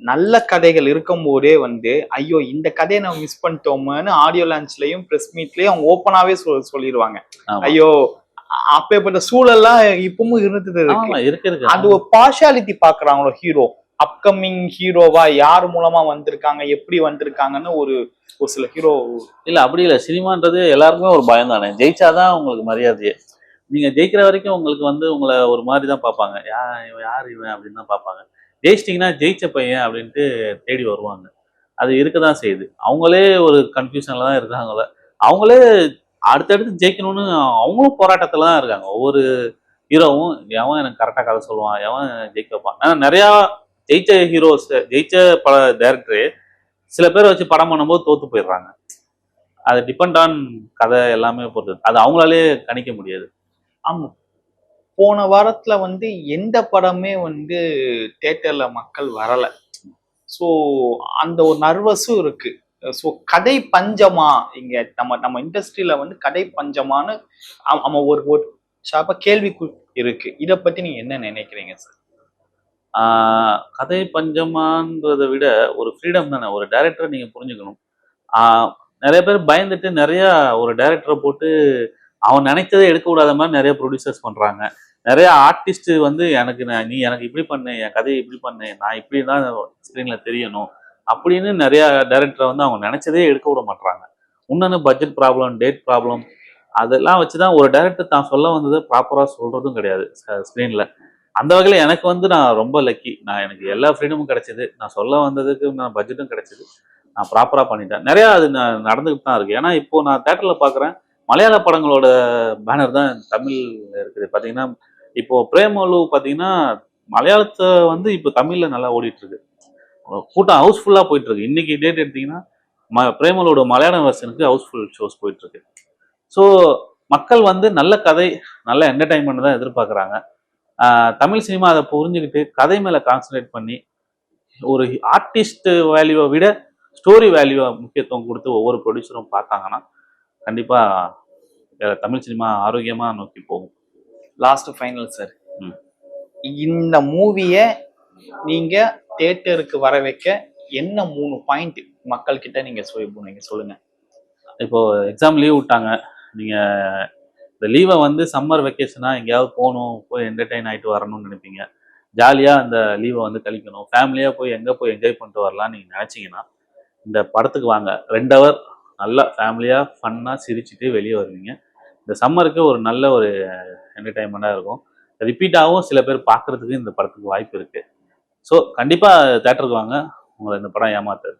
நல்ல கதைகள் இருக்கும் போதே வந்து ஐயோ இந்த கதையை நம்ம மிஸ் பண்ணிட்டோம்னு ஆடியோ லான்ச்லயும் பிரஸ் மீட்லயும் அவங்க ஓப்பனாவே சொல்லிடுவாங்க. ஐயோ அப்பேற்பட்ட சூழல்லாம் இப்பவும் இருந்தது இருக்கு. அது ஒரு பார்ஷாலிட்டி பாக்குறாங்களோ ஹீரோ, அப்கமிங் ஹீரோவா யார் மூலமா வந்திருக்காங்க, எப்படி வந்திருக்காங்கன்னு ஒரு சில ஹீரோ. இல்ல அப்படி இல்லை. சினிமான்றது எல்லாருக்குமே ஒரு பயம் தானே. ஜெயிச்சாதான் உங்களுக்கு மரியாதையே. நீங்க ஜெயிக்கிற வரைக்கும் உங்களுக்கு வந்து உங்களை ஒரு மாதிரி தான் பார்ப்பாங்க. யார் இவன் அப்படின்னு தான் பார்ப்பாங்க. ஜெயிச்சிட்டிங்கன்னா ஜெயிச்ச பையன் அப்படின்ட்டு தேடி வருவாங்க. அது இருக்கதான் செய்யுது. அவங்களே ஒரு கன்ஃபியூஷன்ல தான் இருக்காங்களே. அவங்களே அடுத்தடுத்து ஜெயிக்கணும்னு அவங்களும் போராட்டத்துல தான் இருக்காங்க. ஒவ்வொரு ஹீரோவும் எவன் எனக்கு கரெக்டாக கதை சொல்லுவான், எவன் ஜெயிக்க வைப்பான். ஆனால் நிறையா ஜெயிச்ச ஹீரோஸ், ஜெயிச்ச பல டைரக்டரு சில பேரை வச்சு படம் பண்ணும்போது தோத்து போயிடுறாங்க. அது டிபெண்ட் ஆன் கதை எல்லாமே பொறுத்தது. அது அவங்களாலே கணிக்க முடியாது. ஆமா, போன வாரத்துல வந்து எந்த படமே வந்து தியேட்டர்ல மக்கள் வரல. ஸோ அந்த ஒரு நர்வஸும் இருக்கு. ஸோ கதை பஞ்சமா இங்க நம்ம இண்டஸ்ட்ரியில வந்து கதை பஞ்சமானு ஒரு ஷாப்பா கேள்விக்கு இருக்கு. இதை பத்தி நீங்க என்ன நினைக்கிறீங்க சார்? கதை பஞ்சமான்றதை விட ஒரு ஃப்ரீடம் தானே. ஒரு டைரக்டரை நீங்க புரிஞ்சுக்கணும். நிறைய பேர் பயந்துட்டு நிறைய ஒரு டைரக்டரை போட்டு அவன் நினைச்சதை எடுக்க விடாத மாதிரி நிறைய ப்ரொடியூசர்ஸ் பண்றாங்க. நிறைய ஆர்டிஸ்ட் வந்து நீ எனக்கு இப்படி பண்ணு, என் கதையை இப்படி பண்ணு, நான் இப்படி தான் ஸ்க்ரீன்ல தெரியணும் அப்படின்னு நிறைய டைரக்டரை வந்து அவங்க நினைச்சதே எடுக்க விட மாட்டாங்க. இன்னொன்று பட்ஜெட் ப்ராப்ளம், டேட் ப்ராப்ளம், அதெல்லாம் வச்சுதான் ஒரு டைரக்டர் தான் சொல்ல வந்ததை ப்ராப்பராக சொல்றதும் கிடையாது ஸ்க்ரீன்ல. அந்த வகையில் எனக்கு வந்து நான் ரொம்ப லக்கி. எனக்கு எல்லா ஃப்ரீடமும் கிடைச்சிது. நான் சொல்ல வந்ததுக்கு நான் பட்ஜெட்டும் கிடைச்சிது. நான் ப்ராப்பராக பண்ணிட்டேன். நிறையா அது நடந்துக்கிட்டு தான் இருக்கு. ஏன்னா இப்போ நான் தேட்டரில் பார்க்குறேன், மலையாள படங்களோட பேனர் தான் தமிழில் இருக்குது. பார்த்தீங்கன்னா இப்போ பிரேமலு பார்த்தீங்கன்னா மலையாளத்தை வந்து இப்போ தமிழில் நல்லா ஓடிட்டு இருக்கு. கூட்டம் ஹவுஸ்ஃபுல்லாக போயிட்டு இருக்கு. இன்னைக்கு டேட் எடுத்தீங்கன்னா பிரேமலோட மலையாள வெர்ஷனுக்கு ஹவுஸ்ஃபுல் ஷோஸ் போயிட்டு இருக்கு. ஸோ மக்கள் வந்து நல்ல கதை, நல்ல என்டர்டைன்மெண்ட் தான் எதிர்பார்க்குறாங்க. தமிழ் சினிமா அதை புரிஞ்சுக்கிட்டு கதை மேலே கான்சன்ட்ரேட் பண்ணி ஒரு ஆர்டிஸ்ட் வேல்யூவை விட ஸ்டோரி வேல்யூவை முக்கியத்துவம் கொடுத்து ஒவ்வொரு ப்ரொடியூசரும் பார்த்தாங்கன்னா கண்டிப்பாக தமிழ் சினிமா ஆரோக்கியமாக நோக்கி போகும். லாஸ்ட் ஃபைனல் சார், இந்த மூவியை நீங்க தியேட்டருக்கு வர வைக்க என்ன 3 பாயிண்ட் மக்கள் கிட்ட நீங்க சொல்லுங்க. இப்போ எக்ஸாம் லீவ் விட்டாங்க. நீங்க இந்த லீவை வந்து சம்மர் வெக்கேஷனா எங்கேயாவது போகணும், போய் என்டர்டெயின் ஆகிட்டு வரணும்னு நினைப்பீங்க. ஜாலியாக அந்த லீவை வந்து கழிக்கணும், ஃபேமிலியாக போய் எங்கே போய் என்ஜாய் பண்ணிட்டு வரலாம்னு நீங்கள் நினச்சிங்கன்னா இந்த படத்துக்கு வாங்க. 2 ஹவர் நல்லா ஃபேமிலியாக ஃபன்னாக சிரிச்சுட்டு வெளியே வருவீங்க. இந்த சம்மருக்கு ஒரு நல்ல ஒரு என்டர்டைன்மெண்ட்டாக இருக்கும். ரிப்பீட்டாகவும் சில பேர் பார்க்குறதுக்கு இந்த படத்துக்கு வாய்ப்பு இருக்குது. ஸோ கண்டிப்பாக தேட்டருக்கு வாங்க, உங்களை இந்த படம் ஏமாத்தாது.